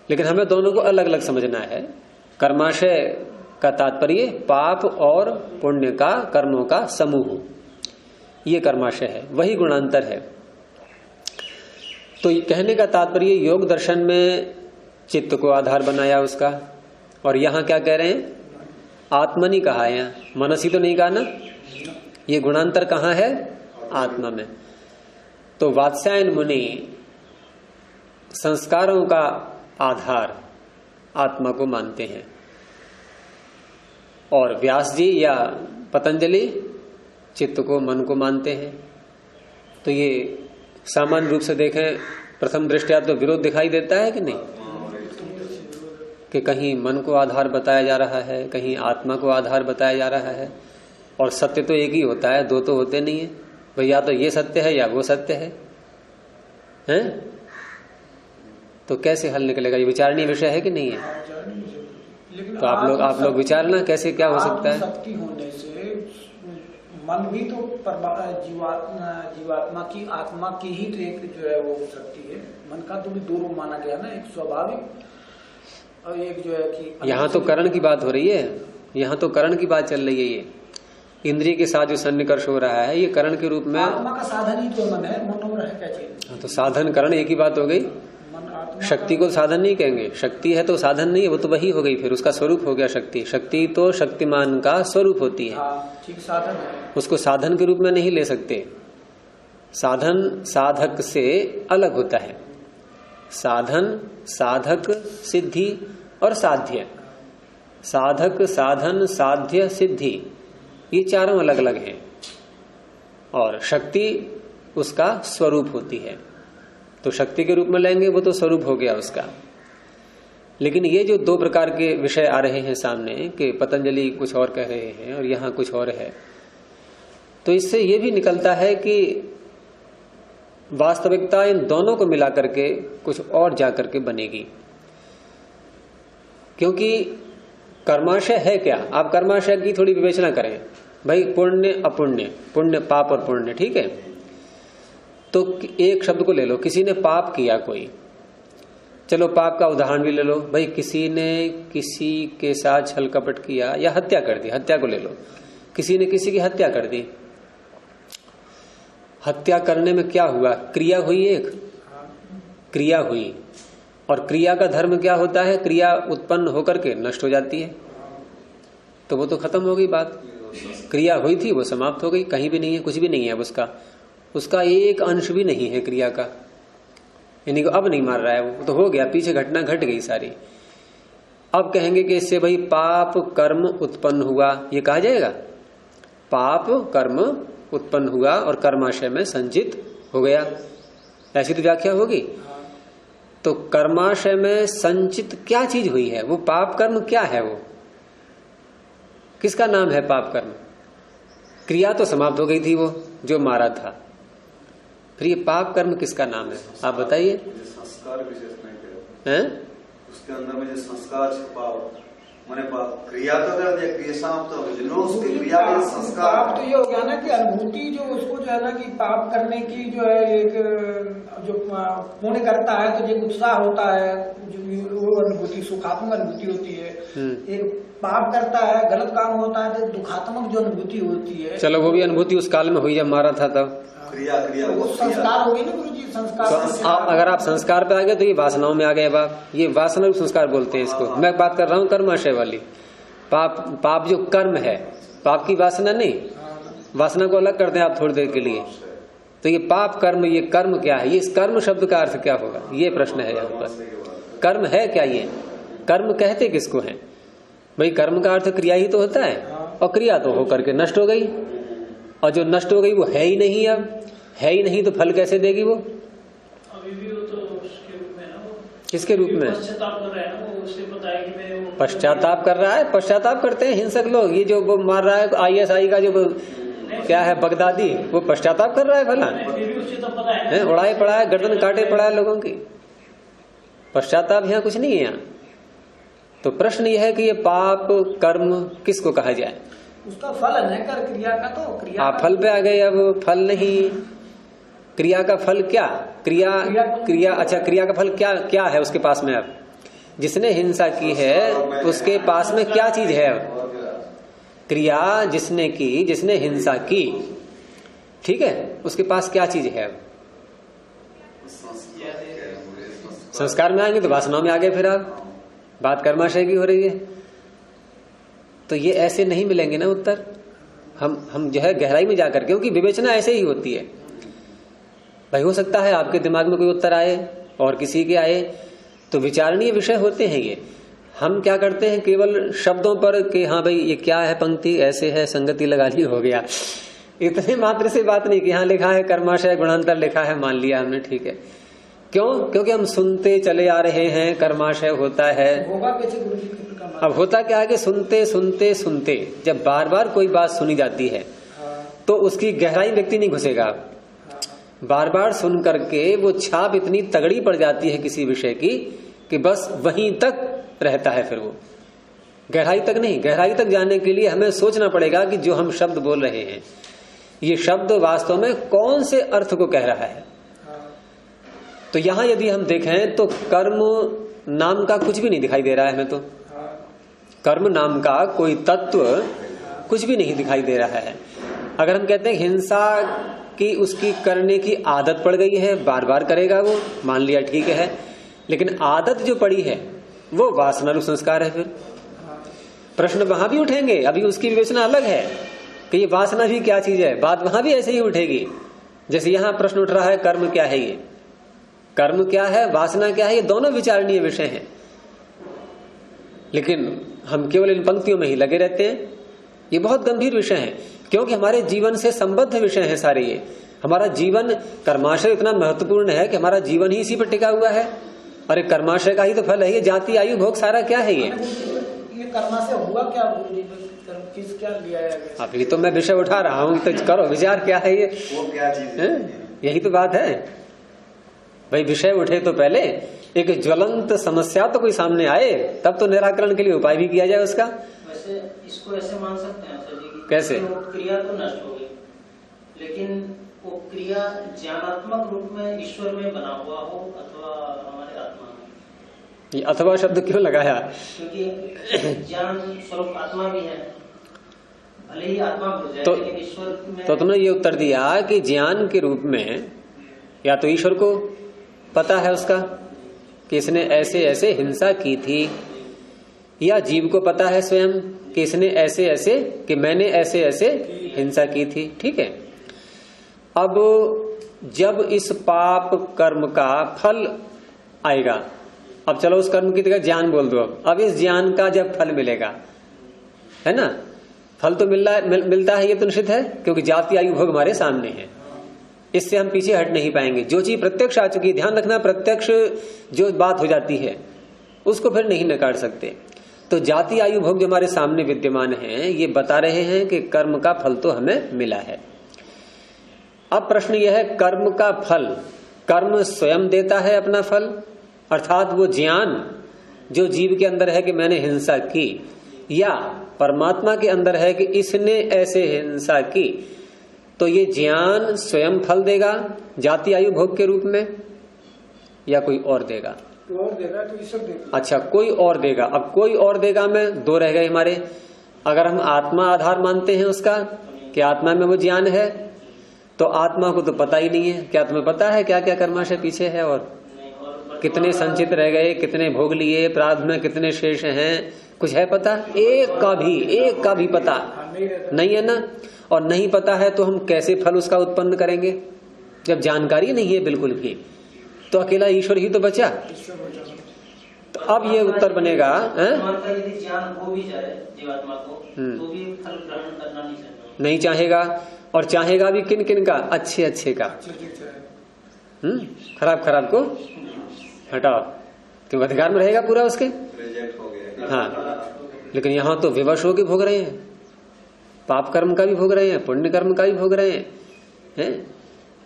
लेकिन हमें दोनों को अलग अलग समझना है। कर्माशय का तात्पर्य पाप और पुण्य का, कर्मों का समूह, ये कर्माशय है, वही गुणांतर है। तो कहने का तात्पर्य योग दर्शन में चित्त को आधार बनाया उसका, और यहां क्या कह रहे हैं? आत्मनि कहा है, यहाँ मनसी तो नहीं कहा ना। ये गुणांतर कहाँ है? आत्मा में। तो वात्स्यायन मुनि संस्कारों का आधार आत्मा को मानते हैं, और व्यास जी या पतंजलि चित्त को, मन को मानते हैं। तो ये सामान्य रूप से देखें, प्रथम दृष्टया तो विरोध दिखाई देता है कि नहीं, कि कहीं मन को आधार बताया जा रहा है, कहीं आत्मा को आधार बताया जा रहा है, और सत्य तो एक ही होता है, दो तो होते नहीं है भाई। या तो ये सत्य है या वो सत्य है, हैं? तो कैसे हल निकलेगा? ये विचारणीय विषय है कि नहीं है? तो आप लोग विचारना कैसे, क्या हो सकता है? शक्ति होने से मन भी तो जीवात्मा की, आत्मा की ही तो एक जो है वो शक्ति है। मन का तो भी दो रूप माना गया ना, एक स्वाभाविक और एक जो है कि यहाँ तो करण की बात हो रही है, यहाँ तो करण की बात चल रही है। ये इंद्रिय के साथ जो सन्निकर्ष हो रहा है, ये करण के रूप में। आत्मा का साधन ही तो मन है, मन और है क्या चीज? तो साधन करण एक ही बात हो गई। शक्ति को साधन नहीं कहेंगे, शक्ति है तो साधन नहीं है, वो तो वही हो गई, फिर उसका स्वरूप हो गया शक्ति। शक्ति तो शक्तिमान का स्वरूप होती है, ठीक साधन है। उसको साधन के रूप में नहीं ले सकते। साधन साधक से अलग होता है। साधन, साधक, सिद्धि और साध्य। साधक, साधन, साध्य, सिद्धि, ये चारों अलग अलग हैं, और शक्ति उसका स्वरूप होती है। तो शक्ति के रूप में लेंगे वो तो स्वरूप हो गया उसका। लेकिन ये जो दो प्रकार के विषय आ रहे हैं सामने, कि पतंजलि कुछ और कह रहे हैं और यहाँ कुछ और है, तो इससे ये भी निकलता है कि वास्तविकता इन दोनों को मिला करके कुछ और जाकर के बनेगी। क्योंकि कर्माशय है क्या? आप कर्माशय की थोड़ी विवेचना करें भाई, पुण्य अपुण्य, पुण्य पाप और पुण्य, ठीक है। तो एक शब्द को ले लो, किसी ने पाप किया कोई, चलो पाप का उदाहरण भी ले लो भाई, किसी ने किसी के साथ छल कपट किया या हत्या कर दी, हत्या को ले लो, किसी ने किसी की हत्या कर दी। हत्या करने में क्या हुआ? क्रिया हुई, एक क्रिया हुई, और क्रिया का धर्म क्या होता है? क्रिया उत्पन्न होकर के नष्ट हो जाती है, तो वो तो खत्म हो गई बात। क्रिया हुई थी वो समाप्त हो गई, कहीं भी नहीं है, कुछ भी नहीं है उसका एक अंश भी नहीं है क्रिया का, यानी कि अब नहीं मार रहा है वो तो हो गया, पीछे घटना घट गई सारी। अब कहेंगे कि इससे भाई पाप कर्म उत्पन्न हुआ, ये कहा जाएगा? पाप कर्म उत्पन्न हुआ और कर्माशय में संचित हो गया, ऐसी तो व्याख्या होगी। तो कर्माशय में संचित क्या चीज हुई है? वो पाप कर्म क्या है? वो किसका नाम है? पाप कर्म। क्रिया तो समाप्त हो गई थी, वो जो मारा था, फिर ये पाप कर्म किसका नाम है? आप बताइए। संस्कार विशेष नहीं हैं? उसके अंदर में जो संस्कार छुपा हो, मैंने क्रिया तो कर दिया, क्रिया समाप्त हो गई, उसकी क्रिया का संस्कार। पाप तो ये हो गया ना कि अनुभूति जो उसको जो है ना कि पाप करने की जो है एक जो पुण्य करता है तो जो उत्साह होता है, जो वो अनुभूति सुखात्मक अनुभूति होती है। एक पाप करता है, गलत काम होता है तो दुखात्मक जो अनुभूति होती है। चलो वो भी अनुभूति उस काल में हुई जब मारा था तब। क्रिया वो संस्कार हो गई ना गुरु जी, संस्कार। तो अगर आप संस्कार पे आ गए तो ये वासनाओं में आ गए बाप, ये वासना संस्कार बोलते हैं इसको। मैं बात कर रहा हूँ कर्माशय वाली। पाप जो कर्म है, पाप की वासना नहीं, वासना को अलग करते हैं आप थोड़ी देर के लिए। तो ये पाप कर्म, ये कर्म क्या है? ये इस कर्म शब्द का अर्थ क्या होगा, ये प्रश्न है यहाँ पर। कर्म है क्या? ये कर्म कहते किसको है भाई? कर्म का अर्थ क्रिया ही तो होता है, और क्रिया तो होकर के नष्ट हो गई, और जो नष्ट हो गई वो है ही नहीं, अब है ही नहीं तो फल कैसे देगी वो? अभी भी वो तो उसके रूप में ना, वो किसके रूप में? पश्चाताप कर रहा है ना वो, उसे पता है कि मैं वो पश्चाताप कर रहा है। पश्चाताप करते हैं हिंसक लोग, ये जो वो मार रहा है ISI का जो क्या है बगदादी, वो पश्चाताप कर रहा है भला, फिर भी उसे तो पता है ना, उड़ाए पड़ा है, गर्दन काटे पड़ा है लोगों की। पश्चाताप यहाँ कुछ नहीं है यहाँ। तो प्रश्न यह है कि ये पाप कर्म किसको कहा जाए? उसका फल है कर क्रिया का, तो क्रिया आप फल पे आ गए। अब फल नहीं, क्रिया का फल क्या? क्रिया अच्छा, क्रिया का फल क्या है उसके पास में? अब जिसने हिंसा की है उसके पास में क्या चीज है? अब क्रिया जिसने की, जिसने हिंसा की, ठीक है, उसके पास क्या चीज है? अब संस्कार में आएंगे तो वासनाओं में आ गए। फिर आप बात कर्माशय की हो रही है, तो ये ऐसे नहीं मिलेंगे ना उत्तर। हम जो है गहराई में जाकर, क्योंकि विवेचना ऐसे ही होती है भाई। हो सकता है आपके दिमाग में कोई उत्तर आए और किसी के आए, तो विचारणीय विषय होते हैं ये। हम क्या करते हैं केवल शब्दों पर कि हाँ भाई ये क्या है, पंक्ति ऐसे है, संगति लगा ली, हो गया। इतने मात्र से बात नहीं कि हाँ लिखा है कर्माशय गुणांतर लिखा है, मान लिया हमने, ठीक है। क्यों? क्योंकि हम सुनते चले आ रहे हैं कर्माशय होता है। अब होता क्या है कि सुनते सुनते सुनते जब बार बार कोई बात सुनी जाती है तो उसकी गहराई व्यक्ति नहीं घुसेगा। बार बार सुन करके वो छाप इतनी तगड़ी पड़ जाती है किसी विषय की कि बस वहीं तक रहता है। फिर वो गहराई तक नहीं, गहराई तक जाने के लिए हमें सोचना पड़ेगा कि जो हम शब्द बोल रहे हैं ये शब्द वास्तव में कौन से अर्थ को कह रहा है। तो यहां यदि हम देखें तो कर्म नाम का कुछ भी नहीं दिखाई दे रहा है हमें। तो कर्म नाम का कोई तत्व कुछ भी नहीं दिखाई दे रहा है। अगर हम कहते हैं हिंसा की उसकी करने की आदत पड़ गई है, बार बार करेगा वो, मान लिया ठीक है, लेकिन आदत जो पड़ी है वो वासनारूप संस्कार है। फिर प्रश्न वहां भी उठेंगे, अभी उसकी विवेचना अलग है कि ये वासना भी क्या चीज है, बात वहां भी ऐसे ही उठेगी जैसे यहां प्रश्न उठ रहा है कर्म क्या है, ये कर्म क्या है, वासना क्या है, ये दोनों विचारणीय विषय हैं। लेकिन हम केवल इन पंक्तियों में ही लगे रहते हैं। ये बहुत गंभीर विषय है क्योंकि हमारे जीवन से संबद्ध विषय है सारे ये। हमारा जीवन, कर्माशय इतना महत्वपूर्ण है कि हमारा जीवन ही इसी पर टिका हुआ है। अरे कर्माशय का ही तो फल है ये, जाति आयु भोग सारा क्या है ये कर्माशय हुआ क्या किस क्या लिया है? अभी तो मैं विषय उठा रहा हूँ, तो करो विचार क्या है ये, वो क्या चीज है? यही तो बात है भाई। विषय उठे तो पहले एक ज्वलंत समस्या तो कोई सामने आए, तब तो निराकरण के लिए उपाय भी किया जाए उसका। वैसे इसको ऐसे मान सकते हैं सर जी कि कैसे? क्रिया तो नष्ट हो गई, लेकिन वो क्रिया ज्ञानात्मक रूप में ईश्वर में बना हुआ हो अथवा हमारे आत्मा में, ये अथवा शब्द क्यों लगाया? क्योंकि ज्ञान स्वरूप आत्मा भी है, भले ही आत्मा भूल जाए, लेकिन ईश्वर में तो तुमने ये उत्तर दिया कि ज्ञान के रूप में या तो ईश्वर को पता है उसका कि इसने ऐसे ऐसे हिंसा की थी, या जीव को पता है स्वयं कि इसने ऐसे ऐसे कि मैंने ऐसे ऐसे हिंसा की थी। ठीक है, अब जब इस पाप कर्म का फल आएगा, अब चलो उस कर्म की जगह ज्ञान बोल दो, अब इस ज्ञान का जब फल मिलेगा, है ना, फल तो मिलता है, ये तो निश्चित है, क्योंकि जाति आयु भोग हमारे सामने है, इससे हम पीछे हट नहीं पाएंगे। जो चीज प्रत्यक्ष आ चुकी, ध्यान रखना, प्रत्यक्ष जो बात हो जाती है उसको फिर नहीं नकार सकते। तो जाति आयु भोग जो हमारे सामने विद्यमान है, ये बता रहे हैं कि कर्म का फल तो हमें मिला है। अब प्रश्न यह है, कर्म का फल कर्म स्वयं देता है अपना फल, अर्थात वो ज्ञान जो जीव के अंदर है कि मैंने हिंसा की, या परमात्मा के अंदर है कि इसने ऐसे हिंसा की, तो ये ज्ञान स्वयं फल देगा जाति आयु भोग के रूप में, या कोई और देगा? और देगा तो ईश्वर देगा। अच्छा, कोई और देगा। अब कोई और देगा में दो रह गए हमारे। अगर हम आत्मा आधार मानते हैं उसका कि आत्मा में वो ज्ञान है, तो आत्मा को तो पता ही नहीं है। क्या तुम्हें पता है क्या क्या कर्माशय पीछे है, और कितने संचित रह गए, कितने भोग लिए, प्रारब्ध में कितने शेष हैं, कुछ है पता? एक का भी पता नहीं है ना। और नहीं पता है तो हम कैसे फल उसका उत्पन्न करेंगे, जब जानकारी नहीं है बिल्कुल भी, तो अकेला ईश्वर ही तो बचा। तो अब ये उत्तर बनेगा, यदि ज्ञान हो भी जाए जीवात्मा को, तो भी फल ग्रहण करना नहीं चाहेगा, और चाहेगा भी किन किन का? अच्छे का। खराब को हटाओ, क्योंकि अधिकार में रहेगा पूरा उसके। हाँ, लेकिन यहाँ तो विवश होके भोग रहे हैं, पाप कर्म का भी भोग रहे हैं, पुण्य कर्म का भी भोग रहे हैं।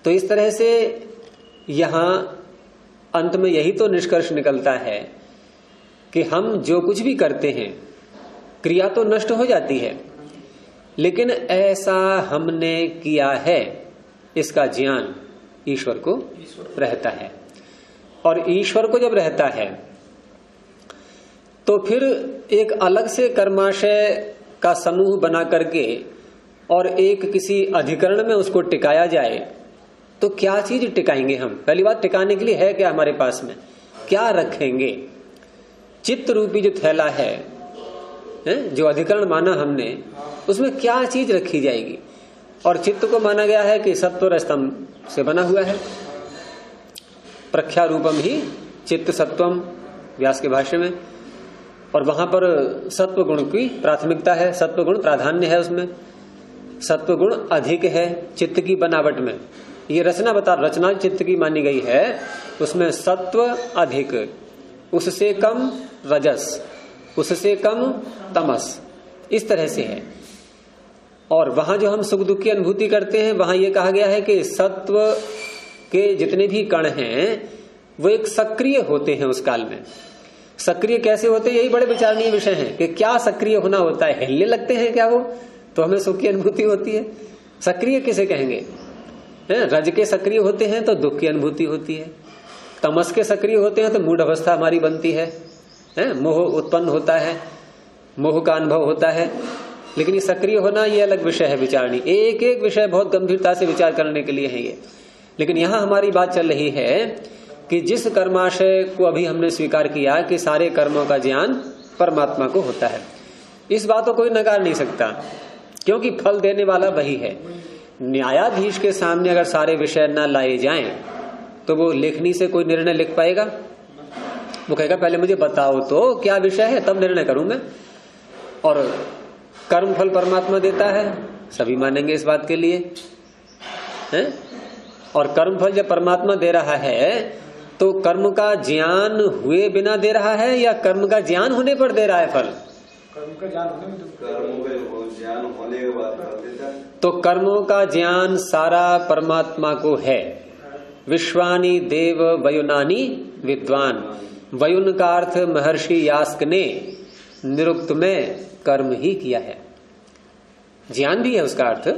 तो इस तरह से यहाँ अंत में यही तो निष्कर्ष निकलता है कि हम जो कुछ भी करते हैं, क्रिया तो नष्ट हो जाती है, लेकिन ऐसा हमने किया है इसका ज्ञान ईश्वर को रहता है। और ईश्वर को जब रहता है तो फिर एक अलग से कर्माशय का समूह बना करके और एक किसी अधिकरण में उसको टिकाया जाए, तो क्या चीज टिकाएंगे हम? पहली बात, टिकाने के लिए है क्या हमारे पास में? क्या रखेंगे? चित्त रूपी जो थैला है, जो अधिकरण माना हमने, उसमें क्या चीज रखी जाएगी? और चित्त को माना गया है कि सत्व स्तंभ से बना हुआ है, प्रख्या रूपम ही चित्त सत्वम, व्यास के भाष्य में। और वहां पर सत्व गुण की प्राथमिकता है, सत्व गुण प्राधान्य है, उसमें सत्व गुण अधिक है चित्त की बनावट में। ये रचना चित्त की मानी गई है, उसमें सत्व अधिक, उससे कम रजस, उससे कम तमस, इस तरह से है। और वहां जो हम सुख दुख की अनुभूति करते हैं, वहां ये कहा गया है कि सत्व के जितने भी कण हैं वो एक सक्रिय होते हैं उस काल में। सक्रिय कैसे होते हैं, यही बड़े विचारणीय विषय है कि क्या सक्रिय होना होता है। हिलने लगते हैं क्या वो, तो हमें सुख की अनुभूति होती है। सक्रिय किसे कहेंगे? रज के सक्रिय होते हैं तो दुख की अनुभूति होती है, तमस के सक्रिय होते हैं तो मूढ़ अवस्था हमारी बनती है, मोह उत्पन्न होता है, मोह का अनुभव होता है। लेकिन ये सक्रिय होना ये अलग विषय है विचारणी, एक एक विषय बहुत गंभीरता से विचार करने के लिए है ये। लेकिन यहाँ हमारी बात चल रही है कि जिस कर्माशय को अभी हमने स्वीकार किया कि सारे कर्मों का ज्ञान परमात्मा को होता है, इस बात को कोई नकार नहीं सकता, क्योंकि फल देने वाला वही है। न्यायाधीश के सामने अगर सारे विषय न लाए जाएं तो वो लेखनी से कोई निर्णय लिख पाएगा? वो कहेगा पहले मुझे बताओ तो क्या विषय है, तब निर्णय करूं मैं। और कर्म फल परमात्मा देता है, सभी मानेंगे इस बात के लिए, हैं? और कर्म फल जब परमात्मा दे रहा है तो कर्म का ज्ञान हुए बिना दे रहा है या कर्म का ज्ञान होने पर दे रहा है फल? कर्म का ज्ञान होने के बाद कर देता है। तो कर्मों का ज्ञान सारा परमात्मा को है। विश्वानी देव वयुनानी विद्वान, वयुन का अर्थ महर्षि यास्क ने निरुक्त में कर्म ही किया है। ज्ञान भी है उसका अर्थ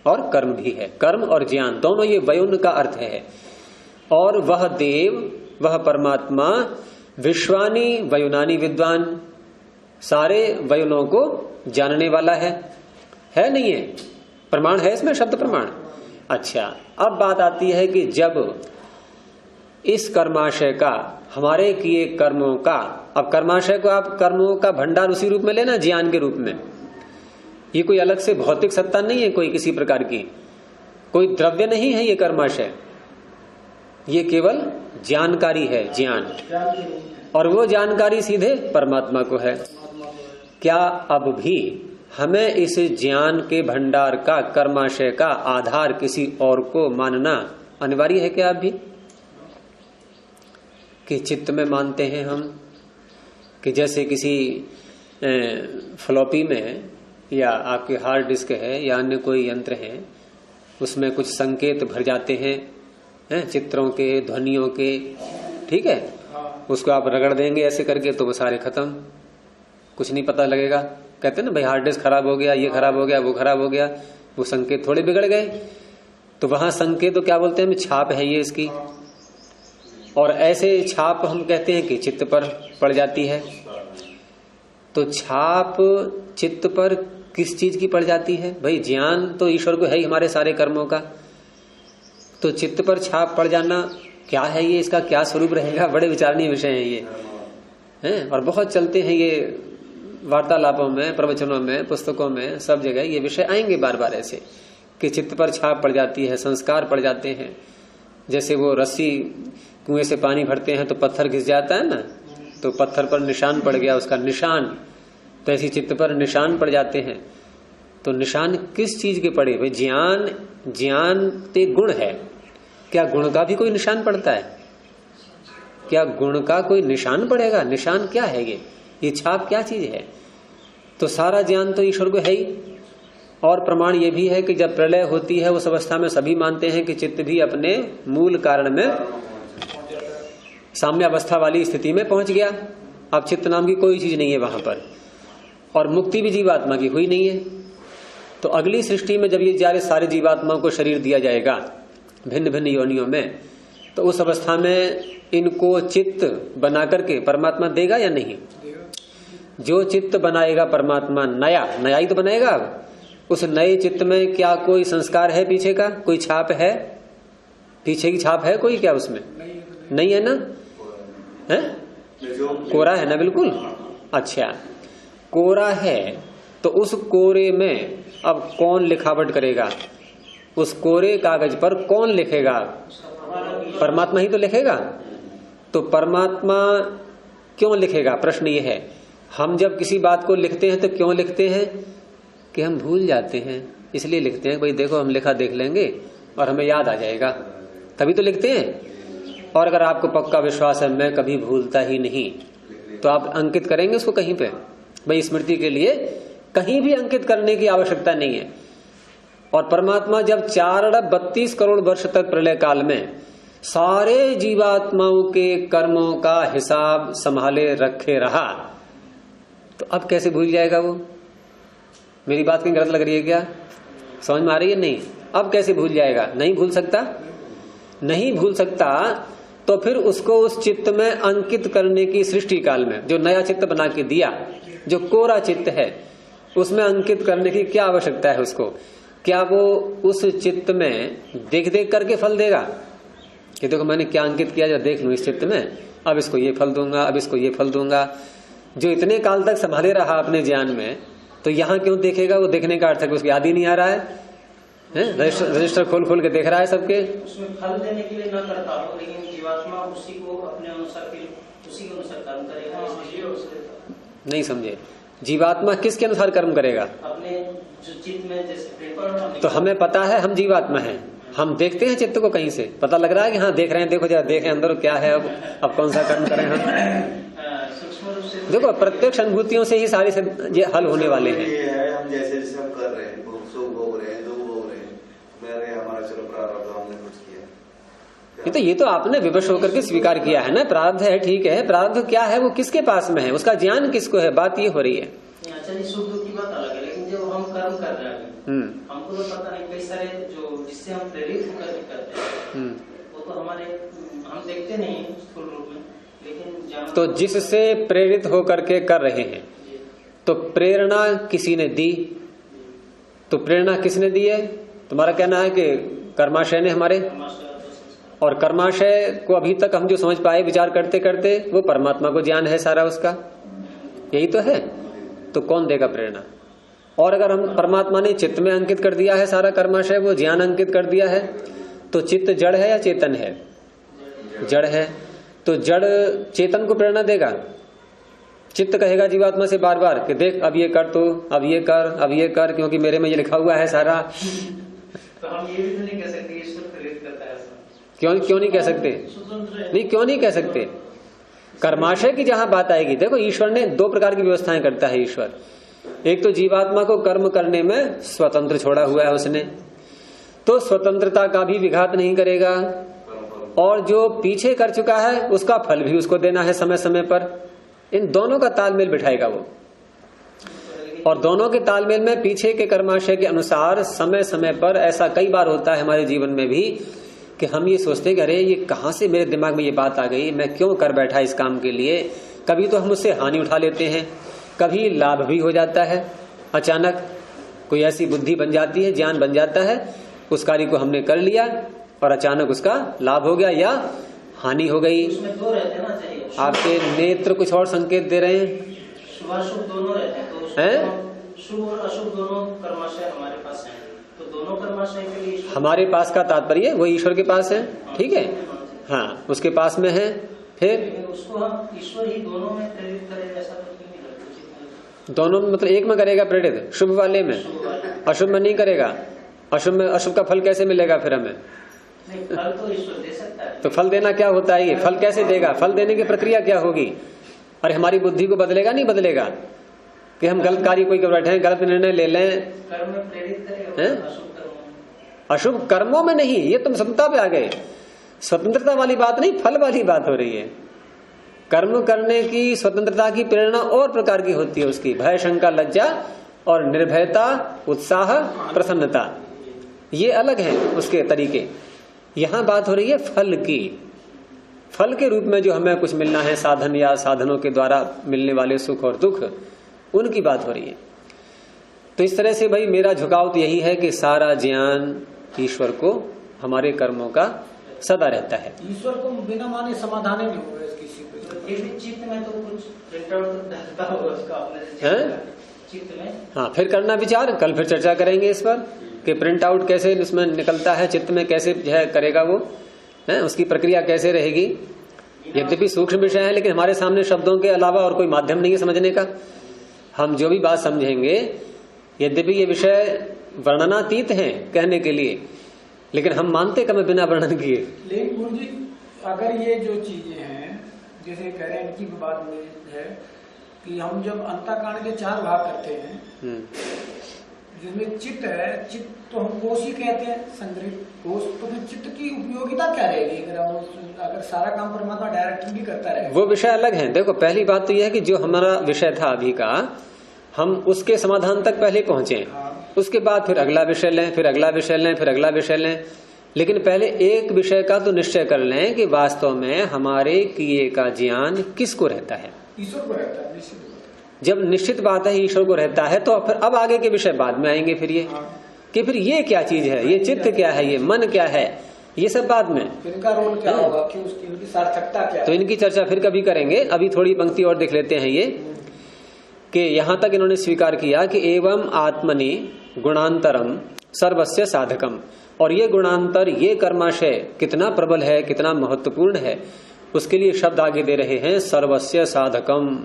और कर्म भी है, कर्म और ज्ञान दोनों ये वयुन का अर्थ है। और वह देव, वह परमात्मा विश्वानी वयुनानी विद्वान, सारे वयुनों को जानने वाला है नहीं है? प्रमाण है इसमें, शब्द प्रमाण। अच्छा, अब बात आती है कि जब इस कर्माशय का, हमारे किए कर्मों का, अब कर्माशय को आप कर्मों का भंडार उसी रूप में लेना, ज्ञान के रूप में। ये कोई अलग से भौतिक सत्ता नहीं है, कोई किसी प्रकार की, कोई द्रव्य नहीं है ये कर्माशय, ये केवल जानकारी है, ज्ञान, और वो जानकारी सीधे परमात्मा को है। क्या अब भी हमें इस ज्ञान के भंडार का, कर्माशय का आधार किसी और को मानना अनिवार्य है क्या? अब भी कि चित्त में मानते हैं हम, कि जैसे किसी फ्लॉपी में या आपके हार्ड डिस्क है या अन्य कोई यंत्र है, उसमें कुछ संकेत भर जाते हैं चित्रों के, ध्वनियों के, ठीक है, उसको आप रगड़ देंगे ऐसे करके तो वो सारे खत्म, कुछ नहीं पता लगेगा। कहते हैं ना भाई हार्ड डिस्क खराब हो गया, ये खराब हो गया, वो खराब हो गया, वो संकेत थोड़े बिगड़ गए। तो वहां संकेत तो क्या बोलते हैं, छाप है ये इसकी, और ऐसे छाप हम कहते हैं कि चित्त पर पड़ जाती है। तो छाप चित्त पर किस चीज की पड़ जाती है? भाई ज्ञान तो ईश्वर को है ही हमारे सारे कर्मों का, तो चित्त पर छाप पड़ जाना क्या है ये, इसका क्या स्वरूप रहेगा? बड़े विचारणीय विषय है ये हैं, और बहुत चलते हैं ये वार्तालापों में, प्रवचनों में, पुस्तकों में, सब जगह ये विषय आएंगे बार बार ऐसे कि चित्त पर छाप पड़ जाती है, संस्कार पड़ जाते हैं। जैसे वो रस्सी, कुएं से पानी भरते हैं तो पत्थर घिस जाता है ना, तो पत्थर पर निशान पड़ गया, उसका निशान, तो ऐसी चित्त पर निशान पड़ जाते हैं। तो निशान किस चीज के पड़े? भाई ज्ञान ते गुण है, क्या गुण का भी कोई निशान पड़ता है? क्या गुण का कोई निशान पड़ेगा? निशान क्या है ये छाप क्या चीज है? तो सारा ज्ञान तो ईश्वर को है ही। और प्रमाण ये भी है कि जब प्रलय होती है उस अवस्था में सभी मानते हैं कि चित्त भी अपने मूल कारण में साम्य अवस्था वाली स्थिति में पहुंच गया। अब चित्त नाम की कोई चीज नहीं है वहां पर, और मुक्ति भी जीवात्मा की हुई नहीं है। तो अगली सृष्टि में जब ये सारे जीवात्माओं को शरीर दिया जाएगा भिन्न भिन्न योनियों में, तो उस अवस्था में इनको चित्त बना करके परमात्मा देगा या नहीं? जो चित्त बनाएगा परमात्मा, नया ही तो बनाएगा। उस नए चित्त में क्या कोई संस्कार है पीछे का? कोई छाप है? पीछे की छाप है कोई क्या उसमें? नहीं है ना, है? कोरा है ना, बिल्कुल। अच्छा, कोरा है तो उस कोरे में अब कौन लिखावट करेगा? उस कोरे कागज पर कौन लिखेगा? परमात्मा ही तो लिखेगा। तो परमात्मा क्यों लिखेगा? प्रश्न ये है। हम जब किसी बात को लिखते हैं तो क्यों लिखते हैं? कि हम भूल जाते हैं, इसलिए लिखते हैं। भाई देखो हम लिखा देख लेंगे और हमें याद आ जाएगा, तभी तो लिखते हैं। और अगर आपको पक्का विश्वास है मैं कभी भूलता ही नहीं, तो आप अंकित करेंगे उसको कहीं पे? भाई स्मृति के लिए कहीं भी अंकित करने की आवश्यकता नहीं है। और परमात्मा जब 432 करोड़ वर्ष तक प्रलय काल में सारे जीवात्माओं के कर्मों का हिसाब संभाले रखे रहा, तो अब कैसे भूल जाएगा वो? मेरी बात कहीं गलत लग रही है क्या? समझ में आ रही है? नहीं। अब कैसे भूल जाएगा? नहीं भूल सकता, नहीं भूल सकता। तो फिर उसको उस चित्त में अंकित करने की, सृष्टि काल में जो नया चित्त बना के दिया, जो कोरा चित्त है, उसमें अंकित करने की क्या आवश्यकता है उसको? क्या वो उस चित्त में देख देख करके फल देगा कि देखो मैंने क्या अंकित किया, जब देख लूं इस चित्त में, अब इसको ये फल दूंगा, अब इसको ये फल दूंगा। जो इतने काल तक संभाले रहा अपने ज्ञान में, तो यहाँ क्यों देखेगा? वो देखने का अर्थ है कि उसको याद ही नहीं आ रहा है। रजिस्टर खोल के देख रहा है सबके। उसमें फल देने के लिए ना करता हो, लेकिन जीवात्मा उसी को अपने अनुसार, उसी के अनुसार कर्म करेगा। नहीं समझे? जीवात्मा किसके अनुसार कर्म करेगा? अपने जो चित्त में, जैसे तो हमें पता है हम जीवात्मा हैं, हम देखते हैं चित्त को, कहीं से पता लग रहा है कि हाँ देख रहे हैं, देखो जरा देखें अंदर क्या है, अब कौन सा कर्म करें हम। देखो प्रत्यक्ष अनुभूतियों से ही सारे से ये हल होने वाले हैं। ये है हम जैसे जैसे हम कर रहे हैं, सुख भोग रहे हैं, दुख भोग रहे हैं, मेरे हमारा चलो प्रारब्ध हमने कुछ किया, ये तो आपने विवश होकर के स्वीकार किया है ना। प्रारब्ध है, ठीक है, प्रारब्ध क्या है, वो किसके पास में है, उसका ज्ञान किसको है, बात ये हो रही है। चलिए सुख दुख की बात अलग है, लेकिन जब हम कर्म कर रहे हैं हमको तो पता नहीं, कई सारे जो जिससे हम प्रेरित होकर करते हैं वो तो हमारे, हम देखते नहीं स्थूल रूप में, तो जिससे प्रेरित होकर के कर रहे हैं, तो प्रेरणा किसी ने दी, तो प्रेरणा किसने दी है? तुम्हारा कहना है कि कर्माशय ने हमारे, और कर्माशय को अभी तक हम जो समझ पाए विचार करते करते वो परमात्मा को ज्ञान है सारा उसका, यही तो है। तो कौन देगा प्रेरणा? और अगर हम परमात्मा ने चित्त में अंकित कर दिया है सारा कर्माशय, वो ज्ञान अंकित कर दिया है, तो चित्त जड़ है या चेतन है? जड़ है। तो जड़ चेतन को प्रेरणा देगा? चित्त कहेगा जीवात्मा से बार बार कि देख अब ये कर, तो अब ये कर, अब ये कर, क्योंकि मेरे में ये लिखा हुआ है सारा। तो हम ये भी तो नहीं कह सकते ईश्वर प्रेरित करता है ऐसा। क्यों नहीं कह सकते? नहीं, क्यों नहीं कह सकते? कर्माशय की जहां बात आएगी, देखो ईश्वर ने दो प्रकार की व्यवस्थाएं करता है ईश्वर। एक तो जीवात्मा को कर्म करने में स्वतंत्र छोड़ा हुआ है उसने, तो स्वतंत्रता का भी विघात नहीं करेगा, और जो पीछे कर चुका है उसका फल भी उसको देना है समय समय पर। इन दोनों का तालमेल बिठाएगा वो, और दोनों के तालमेल में पीछे के कर्माशय के अनुसार समय समय पर ऐसा कई बार होता है हमारे जीवन में भी कि हम ये सोचते कि अरे ये कहां से मेरे दिमाग में ये बात आ गई, मैं क्यों कर बैठा इस काम के लिए। कभी तो हम उससे हानि उठा लेते हैं, कभी लाभ भी हो जाता है। अचानक कोई ऐसी बुद्धि बन जाती है, ज्ञान बन जाता है, उस कार्य को हमने कर लिया और अचानक उसका लाभ हो गया या हानि हो गई। उसमें दो रहते ना, चाहिए आपके नेत्र कुछ और संकेत दे रहे हैं। शुभ अशुभ दोनों रहते हैं, तो शुभ और अशुभ दोनों कर्माशय हमारे पास हैं, तो दोनों कर्माशय के लिए हमारे पास का तात्पर्य वो ईश्वर के पास है, ठीक है, हाँ उसके पास में है। फिर उसको हम ईश्वर ही दोनों में प्रेरित करें, ऐसा तो नहीं करते। दोनों में मतलब एक में करेगा प्रेरित, शुभ वाले में, अशुभ में नहीं करेगा। अशुभ में अशुभ का फल कैसे मिलेगा फिर हमें? नहीं, फल तो ईश्वर दे सकता है। तो फल देना क्या होता है? ये फल कैसे देगा? फल देने की प्रक्रिया क्या होगी? अरे हमारी बुद्धि को बदलेगा? नहीं बदलेगा कि हम गलत कार्य कोई कर बैठे हैं, गलत निर्णय ले लें, कर्म में प्रेरित करेगा, अशुभ कर्मों में नहीं। ये तुम स्वतंत्रता पे आ गए, स्वतंत्रता वाली बात नहीं, फल वाली बात हो रही है। कर्म करने की स्वतंत्रता की प्रेरणा और प्रकार की होती है उसकी, भय शंका लज्जा और निर्भयता, उत्साह, प्रसन्नता, ये अलग है उसके तरीके। यहां बात हो रही है फल की। फल के रूप में जो हमें कुछ मिलना है, साधन या साधनों के द्वारा मिलने वाले सुख और दुख, उनकी बात हो रही है। तो इस तरह से भाई मेरा झुकाव तो यही है कि सारा ज्ञान ईश्वर को हमारे कर्मों का सदा रहता है। ईश्वर को बिना माने समाधान नहीं होगा किसी को। चित्त में तो कुछ प्रिंट आउट डालता होगा उसका अपने चित्त में। हाँ, फिर करना विचार, कल फिर चर्चा करेंगे इस पर कि प्रिंट आउट कैसे उसमें निकलता है, चित्त में कैसे जो है करेगा वो है, उसकी प्रक्रिया कैसे रहेगी। यद्यपि सूक्ष्म विषय है, लेकिन हमारे सामने शब्दों के अलावा और कोई माध्यम नहीं है समझने का। हम जो भी बात समझेंगे, यद्यपि ये विषय वर्णनातीत है कहने के लिए, लेकिन हम मानते कम बिना वर्णन किए। लेकिन गुरु जी, अगर ये जो चीजें हैं जैसे कह रहे हैं, इनकी बात में है कि हम जब अंतःकरण के 4 भाग करते हैं, जिसमें चित्त है, चित्त तो हम कोश ही कहते हैं, संग्रहित कोश, तो फिर चित्त की उपयोगिता क्या रहेगी अगर सारा काम परमात्मा डायरेक्टली करता रहे? वो विषय अलग है। देखो पहली बात तो यह है कि जो हमारा विषय था अभी का, हम उसके समाधान तक पहले पहुंचे, उसके बाद फिर अगला विषय लें, फिर अगला विषय लें, फिर अगला विषय लें। लेकिन पहले एक विषय का तो निश्चय कर लें कि वास्तव में हमारे किए का ज्ञान किसको रहता है? ईश्वर को रहता है। निश्चित जब निश्चित बात है ईश्वर को रहता है, तो फिर अब आगे के विषय बाद में आएंगे। फिर ये कि फिर ये क्या चीज है, ये चित्त क्या है, ये मन क्या है, ये सब बाद में। इनका रोल क्या होगा, कि उसकी इनकी सार्थकता क्या है? तो इनकी चर्चा फिर कभी करेंगे। अभी थोड़ी पंक्ति और देख लेते हैं ये कि यहां तक इन्होंने स्वीकार किया कि एवं आत्मनि गुणांतरम सर्वस्य साधकम, और ये गुणांतर, ये कर्माशय कितना प्रबल है, कितना महत्वपूर्ण है, उसके लिए शब्द आगे दे रहे हैं सर्वस्य साधकम,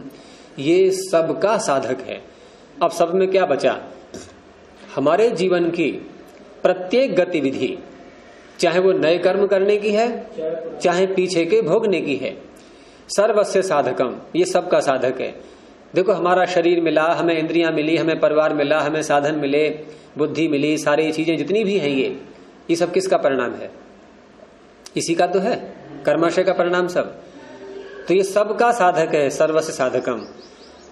ये सबका साधक है। अब सब में क्या बचा? हमारे जीवन की प्रत्येक गतिविधि, चाहे वो नए कर्म करने की है, चाहे पीछे के भोगने की है, सर्वस्य साधकम, ये सबका साधक है। देखो हमारा शरीर मिला, हमें इंद्रियां मिली, हमें परिवार मिला, हमें साधन मिले, बुद्धि मिली, सारी चीजें जितनी भी हैं ये सब किसका परिणाम है? इसी का तो है, कर्माशय का परिणाम सब। तो ये सबका साधक है, सर्वस्य साधकम।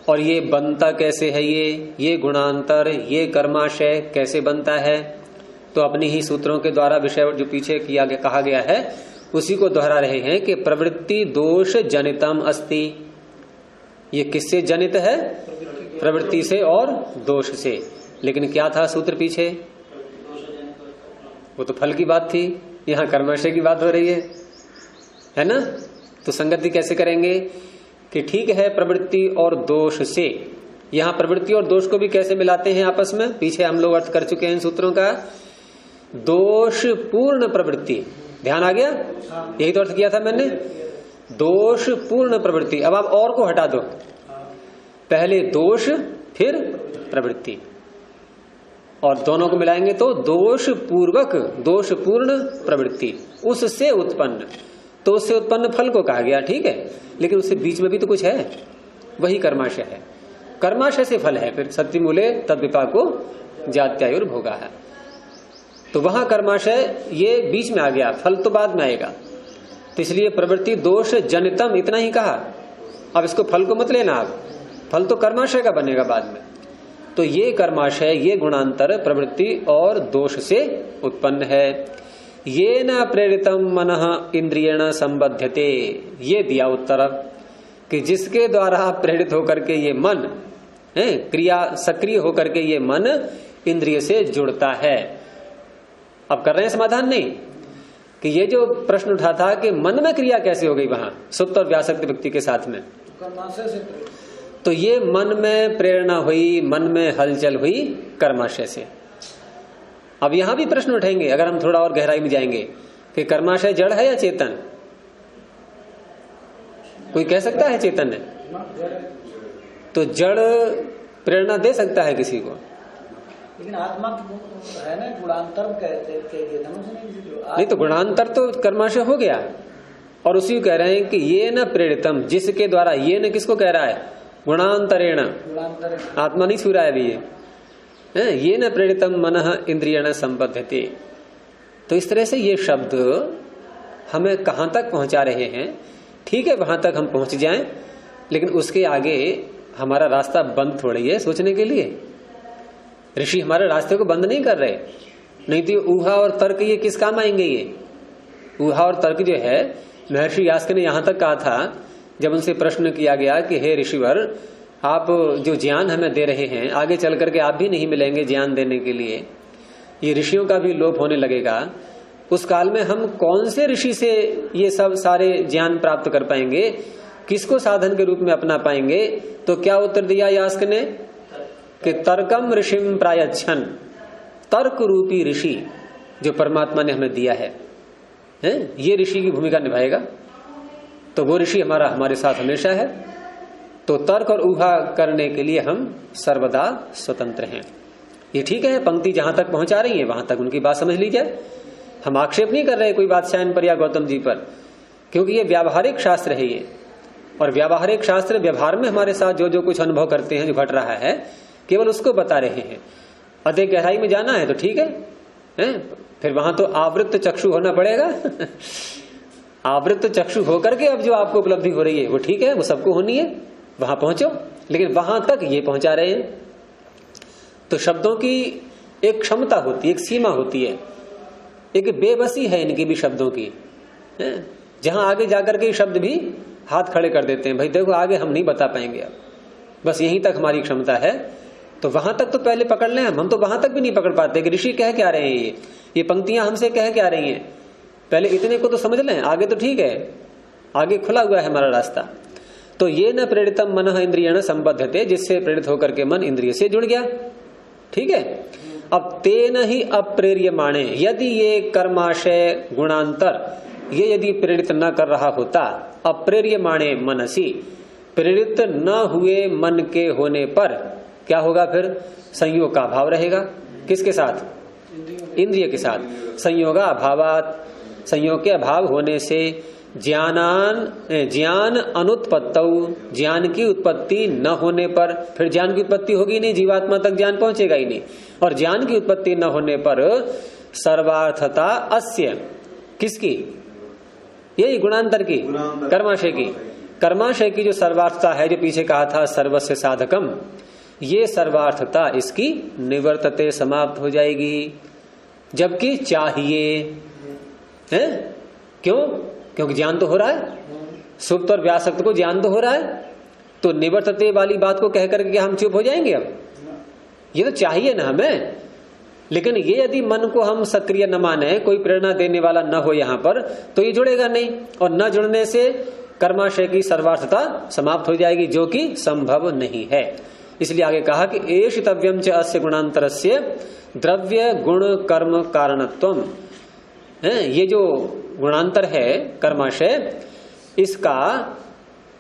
और ये बनता कैसे है? ये गुणांतर, ये कर्माशय कैसे बनता है? तो अपनी ही सूत्रों के द्वारा विषय जो पीछे कहा गया है उसी को दोहरा रहे हैं कि प्रवृत्ति दोष जनितम अस्ति। ये किससे जनित है? प्रवृत्ति से और दोष से। लेकिन क्या था सूत्र पीछे? वो तो फल की बात थी, यहाँ कर्माशय की बात हो रही है ना? तो संगति कैसे करेंगे कि ठीक है प्रवृत्ति और दोष से। यहाँ प्रवृत्ति और दोष को भी कैसे मिलाते हैं आपस में? पीछे हम लोग अर्थ कर चुके हैं इन सूत्रों का। दोष पूर्ण प्रवृत्ति, ध्यान आ गया? यही तो अर्थ किया था मैंने, दोष पूर्ण प्रवृत्ति। अब आप और को हटा दो, पहले दोष फिर प्रवृत्ति, और दोनों को मिलाएंगे तो दोष पूर्वक दोष पूर्ण प्रवृत्ति, उससे उत्पन्न। तो उससे उत्पन्न फल को कहा गया, ठीक है, लेकिन उससे बीच में भी तो कुछ है, वही कर्माशय है। कर्माशय से फल है, फिर सत्यमूले तद विपाको जात्यायुर्भोगा है। तो वहां कर्माशय ये बीच में आ गया, फल तो बाद में आएगा। तो इसलिए प्रवृत्ति दोष जनितम इतना ही कहा। अब इसको फल को मत लेना, आप फल तो कर्माशय का बनेगा बाद में। तो ये कर्माशय, ये गुणांतर प्रवृत्ति और दोष से उत्पन्न है। ये न प्रेरितम मनः इंद्रियण संबध्यते, ये दिया उत्तर कि जिसके द्वारा प्रेरित होकर के ये मन है, क्रिया सक्रिय होकर के ये मन इंद्रिय से जुड़ता है। अब कर रहे हैं समाधान नहीं कि ये जो प्रश्न उठा था कि मन में क्रिया कैसे हो गई वहां सुप्त और व्यासक्त व्यक्ति के साथ में, तो ये मन में प्रेरणा हुई, मन में हलचल हुई कर्माशय से। अब यहां भी प्रश्न उठेंगे अगर हम थोड़ा और गहराई में जाएंगे कि कर्माशय जड़ है या चेतन? कोई कह सकता है चेतन है? तो जड़ प्रेरणा दे सकता है किसी को, लेकिन आत्मा है ना, गुणांतर कहते नहीं। तो गुणांतर तो कर्माशय हो गया, और उसी को कह रहे हैं कि ये न प्रेरितम, जिसके द्वारा, ये न किसको कह रहा है? गुणांतरेण, आत्मा नहीं छू रहा है अभी ये न प्रेरितम मनः इंद्रियण संबध्यते। तो इस तरह से ये शब्द हमें कहां तक पहुंचा रहे हैं? ठीक है, वहां तक हम पहुंच जाएं, लेकिन उसके आगे हमारा रास्ता बंद थोड़ी है सोचने के लिए। ऋषि हमारे रास्ते को बंद नहीं कर रहे, नहीं तो ऊहा और तर्क ये किस काम आएंगे? ये ऊहा और तर्क जो है, महर्षि यास्क ने यहां तक कहा था जब उनसे प्रश्न किया गया कि हे ऋषिवर, आप जो ज्ञान हमें दे रहे हैं आगे चल करके आप भी नहीं मिलेंगे ज्ञान देने के लिए, ये ऋषियों का भी लोप होने लगेगा। उस काल में हम कौन से ऋषि से ये सब सारे ज्ञान प्राप्त कर पाएंगे, किसको साधन के रूप में अपना पाएंगे? तो क्या उत्तर दिया यास्क ने कि तर्कम ऋषिम प्रायच्छन, तर्क रूपी ऋषि जो परमात्मा ने हमें दिया है, ये ऋषि की भूमिका निभाएगा। तो वो ऋषि हमारे साथ हमेशा है। तो तर्क और ऊहा करने के लिए हम सर्वदा स्वतंत्र हैं। ये ठीक है, पंक्ति जहां तक पहुंचा रही है वहां तक उनकी बात समझ ली जाए। हम आक्षेप नहीं कर रहे कोई बादशाह पर या गौतम जी पर, क्योंकि ये व्यावहारिक शास्त्र है ये, और व्यावहारिक शास्त्र व्यवहार में हमारे साथ जो जो कुछ अनुभव करते हैं, जो घट रहा है, केवल उसको बता रहे हैं। अधिक गहराई में जाना है तो ठीक है, फिर वहां तो आवृत्त चक्षु होना पड़ेगा आवृत्त चक्षु होकर के अब जो आपको उपलब्धि हो रही है वो ठीक है, वो सबको होनी है, वहां पहुंचो। लेकिन वहां तक ये पहुंचा रहे हैं। तो शब्दों की एक क्षमता होती है, एक सीमा होती है, एक बेबसी है इनकी भी शब्दों की, जहां आगे जाकर के शब्द भी हाथ खड़े कर देते हैं, भाई देखो आगे हम नहीं बता पाएंगे, अब बस यहीं तक हमारी क्षमता है। तो वहां तक तो पहले पकड़ लें, हम तो वहां तक भी नहीं पकड़ पाते कि ऋषि कह क्या रहे हैं, ये पंक्तियां हमसे कह क्या रही हैं। पहले इतने को तो समझ लें, आगे तो ठीक है, आगे खुला हुआ है हमारा रास्ता। तो ये न प्रेरितम मनः इंद्रियण संबद्धते, जिससे प्रेरित होकर के मन इंद्रिय से जुड़ गया, ठीक है। अब तेन ही अप्रेर्यमाणे, यदि ये कर्माशय गुणांतर ये यदि प्रेरित न कर रहा होता, अप्रेर्यमाणे मनसी, प्रेरित न हुए मन के होने पर क्या होगा? फिर संयोग का अभाव रहेगा। किसके साथ? इंद्रिय के साथ। संयोगा अभावात, संयोग के अभाव होने से ज्ञान अनुत्पत्तौ, ज्ञान की उत्पत्ति न होने पर, फिर ज्ञान की उत्पत्ति होगी नहीं, जीवात्मा तक ज्ञान पहुंचेगा ही नहीं। और ज्ञान की उत्पत्ति न होने पर सर्वार्थता अस्य, किसकी? यही गुणांतर की, कर्माशय की। कर्माशय की जो सर्वार्थता है, जो पीछे कहा था सर्वस्य साधकम, ये सर्वार्थता इसकी निवर्तते, समाप्त हो जाएगी। जबकि चाहिए है, क्यों? क्योंकि ज्ञान तो हो रहा है, सुप्त और व्यासक्त को ज्ञान तो हो रहा है, तो निवर्तते वाली बात को कह करके हम चुप हो जाएंगे? अब ये तो चाहिए ना हमें। लेकिन ये यदि मन को हम सक्रिय न माने, कोई प्रेरणा देने वाला न हो यहाँ पर, तो ये जुड़ेगा नहीं, और न जुड़ने से कर्माशय की सर्वार्थता समाप्त हो जाएगी, जो कि संभव नहीं है। इसलिए आगे कहा कि एषितव्यम च अस्य गुणांतरस्य द्रव्य गुण कर्म कारणत्वम। ये जो गुणांतर है कर्माशय, इसका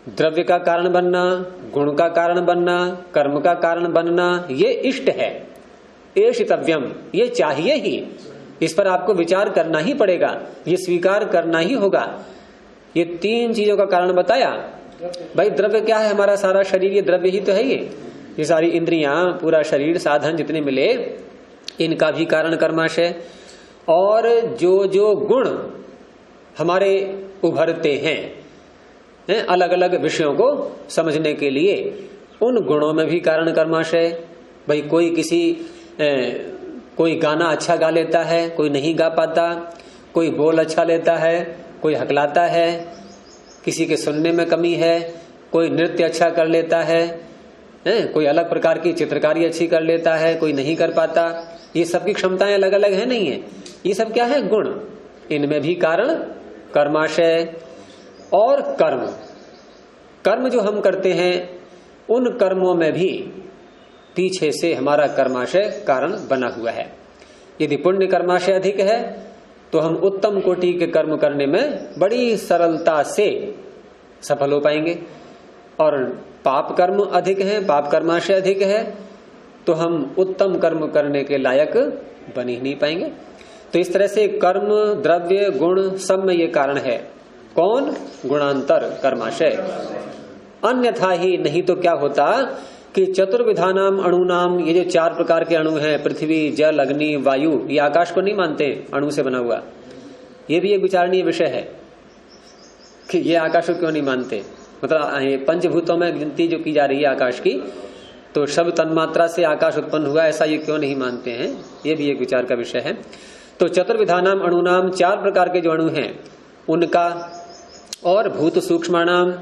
द्रव्य का कारण बनना, गुण का कारण बनना, कर्म का कारण बनना, ये इष्ट है। एषितव्यम, ये चाहिए ही, इस पर आपको विचार करना ही पड़ेगा, ये स्वीकार करना ही होगा। ये तीन चीजों का कारण बताया। भाई द्रव्य क्या है? हमारा सारा शरीर ये द्रव्य ही तो है। ये सारी इंद्रियां, पूरा शरीर, साधन जितने मिले, इनका भी कारण कर्माशय। और जो जो गुण हमारे उभरते हैं अलग अलग विषयों को समझने के लिए, उन गुणों में भी कारण कर्माशय। भाई कोई गाना अच्छा गा लेता है, कोई नहीं गा पाता, कोई बोल अच्छा लेता है, कोई हकलाता है, किसी के सुनने में कमी है, कोई नृत्य अच्छा कर लेता है, कोई अलग प्रकार की चित्रकारी अच्छी कर लेता है, कोई नहीं कर पाता। ये सबकी क्षमताएं अलग अलग है, नहीं है? ये सब क्या है? गुण। इनमें भी कारण कर्माशय। और कर्म जो हम करते हैं, उन कर्मों में भी पीछे से हमारा कर्माशय कारण बना हुआ है। यदि पुण्य कर्माशय अधिक है तो हम उत्तम कोटि के कर्म करने में बड़ी सरलता से सफल हो पाएंगे, और पाप कर्म अधिक है, पाप कर्माशय अधिक है, तो हम उत्तम कर्म करने के लायक बन ही नहीं पाएंगे। तो इस तरह से कर्म, द्रव्य, गुण सब में ये कारण है। कौन? गुणांतर कर्माशय। अन्यथा ही नहीं तो क्या होता कि चतुर्विधानाम अणुनाम, ये जो 4 प्रकार के अणु हैं, पृथ्वी, जल, अग्नि, वायु, ये आकाश को नहीं मानते अणु से बना हुआ। ये भी एक विचारणीय विषय है कि ये आकाश को क्यों नहीं मानते। मतलब पंचभूतों में गिनती जो की जा रही है आकाश की, तो सब तन्मात्रा से आकाश उत्पन्न हुआ, ऐसा ये क्यों नहीं मानते हैं? ये भी एक विचार का विषय है। तो चतुर्विधानाम अणुनाम, 4 प्रकार के जो अणु हैं उनका, और भूत सूक्ष्माणाम,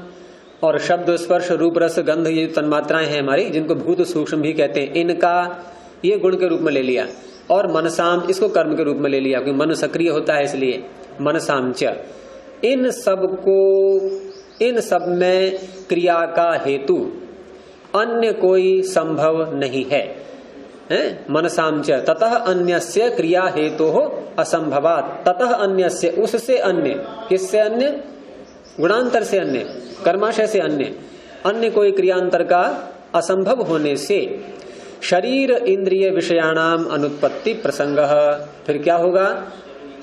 और शब्द, स्पर्श, रूप, रस, गंध, ये तन्मात्राएं हैं हमारी, जिनको भूत सूक्ष्म भी कहते हैं, इनका ये गुण के रूप में ले लिया। और मनसाम, इसको कर्म के रूप में ले लिया, क्योंकि मन सक्रिय होता है इसलिए मनसाम च। इन सब में क्रिया का हेतु अन्य कोई संभव नहीं है। मनसाम च ततः अन्यस्य क्रिया हेतु हो असंभवात। ततः अन्यस्य, उससे अन्य, किससे अन्य? गुणांतर से अन्य, कर्माशय से अन्य कोई क्रियांतर का असंभव होने से शरीर इंद्रिय विषयाणाम अनुत्पत्ति प्रसंग। फिर क्या होगा?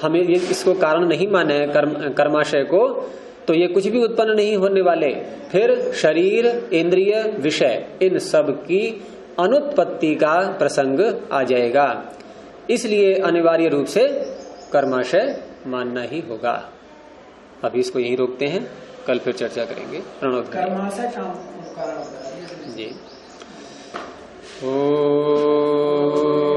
हमें ये इसको कारण नहीं माने कर्माशय को, तो ये कुछ भी उत्पन्न नहीं होने वाले। फिर शरीर, इंद्रिय, विषय, इन सब की अनुत्पत्ति का प्रसंग आ जाएगा। इसलिए अनिवार्य रूप से कर्माशय मानना ही होगा। अभी इसको यहीं रोकते हैं, कल फिर चर्चा करेंगे। प्रणव जी। ओ